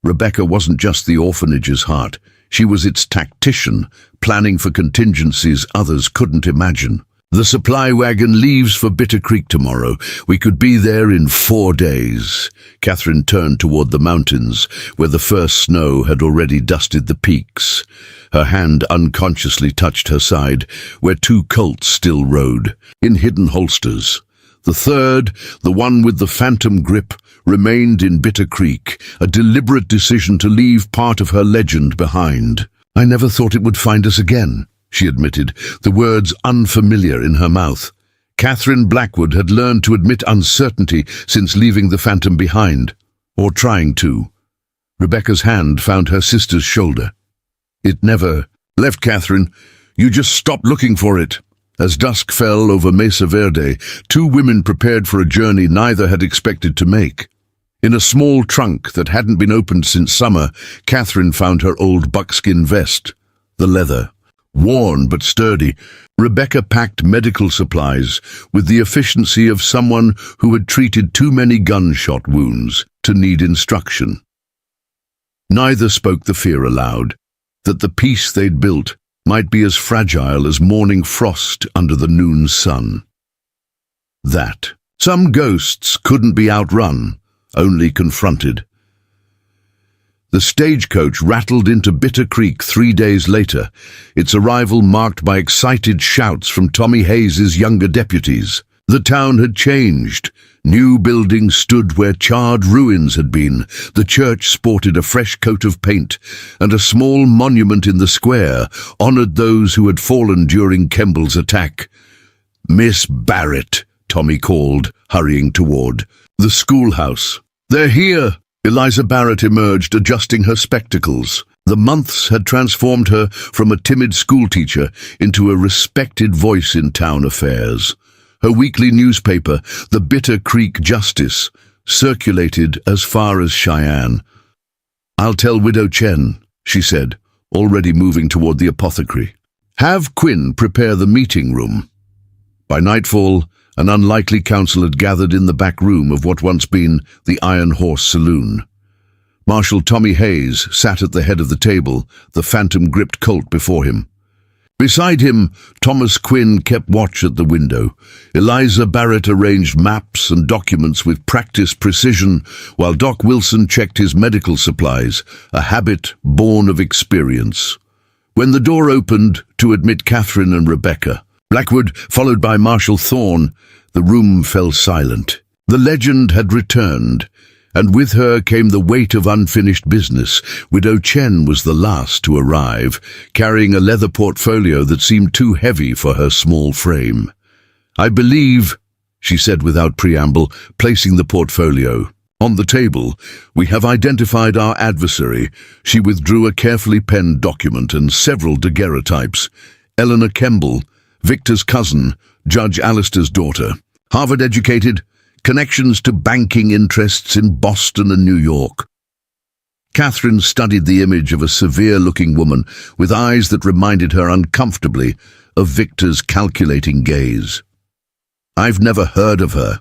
Rebecca wasn't just the orphanage's heart. She was its tactician, planning for contingencies others couldn't imagine. The supply wagon leaves for Bitter Creek tomorrow. We could be there in 4 days. Catherine turned toward the mountains, where the first snow had already dusted the peaks. Her hand unconsciously touched her side, where 2 Colts still rode, in hidden holsters. The third, the one with the phantom grip, remained in Bitter Creek, a deliberate decision to leave part of her legend behind. I never thought it would find us again, she admitted, the words unfamiliar in her mouth. Catherine Blackwood had learned to admit uncertainty since leaving the phantom behind, or trying to. Rebecca's hand found her sister's shoulder. It never left Catherine. You just stopped looking for it. As dusk fell over Mesa Verde, 2 women prepared for a journey neither had expected to make. In a small trunk that hadn't been opened since summer, Catherine found her old buckskin vest, the leather. Worn but sturdy, Rebecca packed medical supplies with the efficiency of someone who had treated too many gunshot wounds to need instruction. Neither spoke the fear aloud, that the peace they'd built might be as fragile as morning frost under the noon sun. That some ghosts couldn't be outrun, only confronted. The stagecoach rattled into Bitter Creek 3 days later, its arrival marked by excited shouts from Tommy Hayes's younger deputies. The town had changed. New buildings stood where charred ruins had been. The church sported a fresh coat of paint, and a small monument in the square honored those who had fallen during Kemble's attack. Miss Barrett, Tommy called, hurrying toward the schoolhouse. They're here! Eliza Barrett emerged, adjusting her spectacles. The months had transformed her from a timid schoolteacher into a respected voice in town affairs. Her weekly newspaper, the Bitter Creek Justice, circulated as far as Cheyenne. I'll tell Widow Chen, she said, already moving toward the apothecary. Have Quinn prepare the meeting room. By nightfall, an unlikely council had gathered in the back room of what once been the Iron Horse Saloon. Marshal Tommy Hayes sat at the head of the table, the phantom-gripped Colt before him. Beside him, Thomas Quinn kept watch at the window. Eliza Barrett arranged maps and documents with practiced precision, while Doc Wilson checked his medical supplies, a habit born of experience. When the door opened to admit Catherine and Rebecca, Blackwood, followed by Marshal Thorne, the room fell silent. The legend had returned, and with her came the weight of unfinished business. Widow Chen was the last to arrive, carrying a leather portfolio that seemed too heavy for her small frame. "I believe," she said without preamble, placing the portfolio on the table, "we have identified our adversary." She withdrew a carefully penned document and several daguerreotypes. Eleanor Kemble, Victor's cousin, Judge Alistair's daughter, Harvard-educated, connections to banking interests in Boston and New York. Catherine studied the image of a severe-looking woman with eyes that reminded her uncomfortably of Victor's calculating gaze. "I've never heard of her."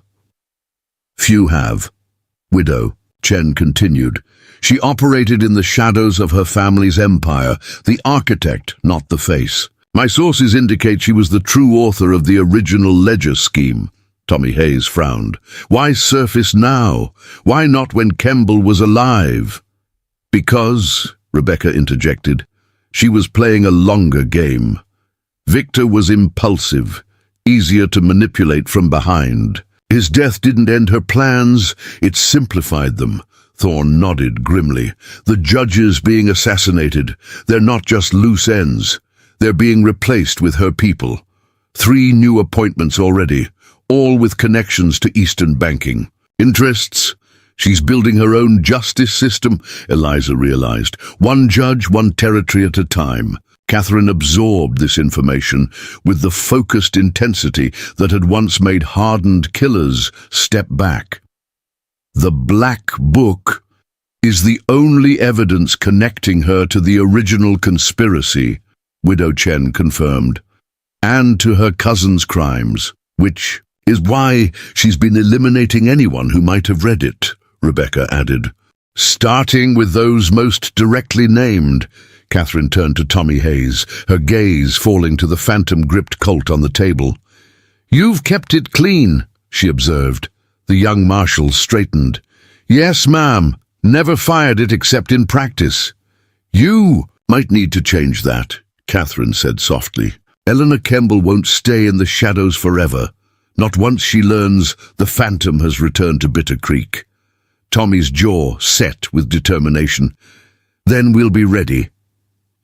"Few have." Widow Chen continued. "She operated in the shadows of her family's empire, the architect, not the face. My sources indicate she was the true author of the original ledger scheme." Tommy Hayes frowned. "Why surface now? Why not when Kemble was alive?" "Because," Rebecca interjected, "she was playing a longer game. Victor was impulsive, easier to manipulate from behind. His death didn't end her plans, it simplified them." Thorne nodded grimly. "The judges being assassinated, they're not just loose ends. They're being replaced with her people. 3 new appointments already, all with connections to Eastern banking. Interests? She's building her own justice system," Eliza realized. "One judge, one territory at a time." Catherine absorbed this information with the focused intensity that had once made hardened killers step back. "The Black Book is the only evidence connecting her to the original conspiracy," Widow Chen confirmed, "and to her cousin's crimes, which is why she's been eliminating anyone who might have read it," Rebecca added. "Starting with those most directly named." Catherine turned to Tommy Hayes, her gaze falling to the phantom-gripped Colt on the table. "You've kept it clean," she observed. The young marshal straightened. "Yes, ma'am. Never fired it except in practice." "You might need to change that," Catherine said softly. "Eleanor Kemble won't stay in the shadows forever. Not once she learns the phantom has returned to Bitter Creek." Tommy's jaw set with determination. "Then we'll be ready."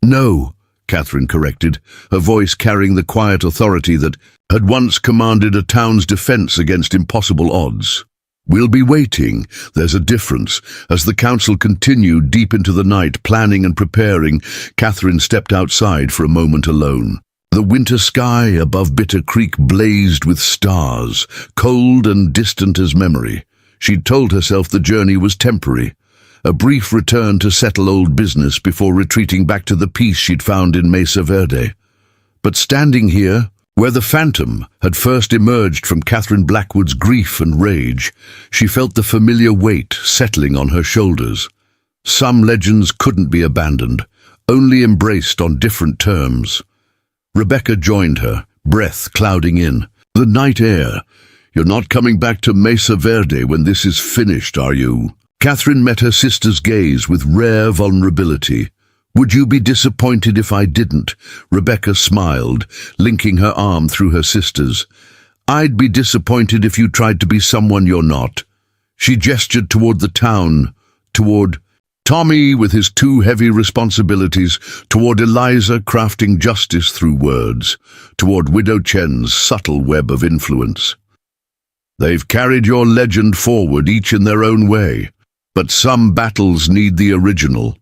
"No," Catherine corrected, her voice carrying the quiet authority that had once commanded a town's defense against impossible odds. "We'll be waiting. There's a difference." As the council continued deep into the night, planning and preparing, Catherine stepped outside for a moment alone. The winter sky above Bitter Creek blazed with stars, cold and distant as memory. She'd told herself the journey was temporary, a brief return to settle old business before retreating back to the peace she'd found in Mesa Verde. But standing here, where the phantom had first emerged from Catherine Blackwood's grief and rage, she felt the familiar weight settling on her shoulders. Some legends couldn't be abandoned, only embraced on different terms. Rebecca joined her, breath clouding in. "The night air. You're not coming back to Mesa Verde when this is finished, are you?" Catherine met her sister's gaze with rare vulnerability. "Would you be disappointed if I didn't?" Rebecca smiled, linking her arm through her sister's. "I'd be disappointed if you tried to be someone you're not." She gestured toward the town, toward Tommy with his 2 heavy responsibilities, toward Eliza crafting justice through words, toward Widow Chen's subtle web of influence. "They've carried your legend forward, each in their own way, but some battles need the original."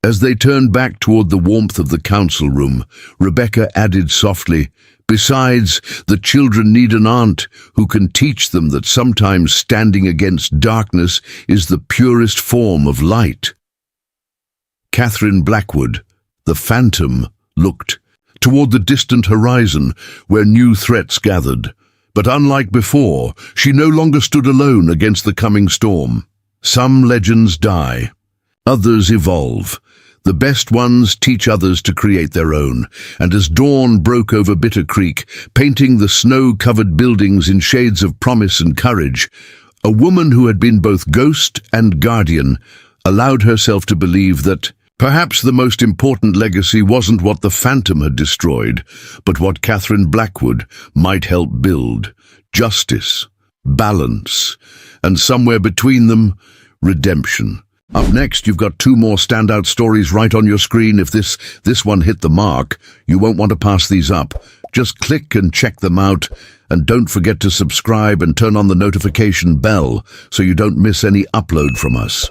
As they turned back toward the warmth of the council room, Rebecca added softly, "Besides, the children need an aunt who can teach them that sometimes standing against darkness is the purest form of light." Catherine Blackwood, the phantom, looked toward the distant horizon where new threats gathered. But unlike before, she no longer stood alone against the coming storm. Some legends die, Others evolve. The best ones teach others to create their own, and as dawn broke over Bitter Creek, painting the snow-covered buildings in shades of promise and courage, a woman who had been both ghost and guardian allowed herself to believe that perhaps the most important legacy wasn't what the Phantom had destroyed, but what Catherine Blackwood might help build: justice, balance, and somewhere between them, redemption. Up next, you've got two more standout stories right on your screen. If this one hit the mark, you won't want to pass these up. Just click and check them out, and don't forget to subscribe and turn on the notification bell so you don't miss any upload from us.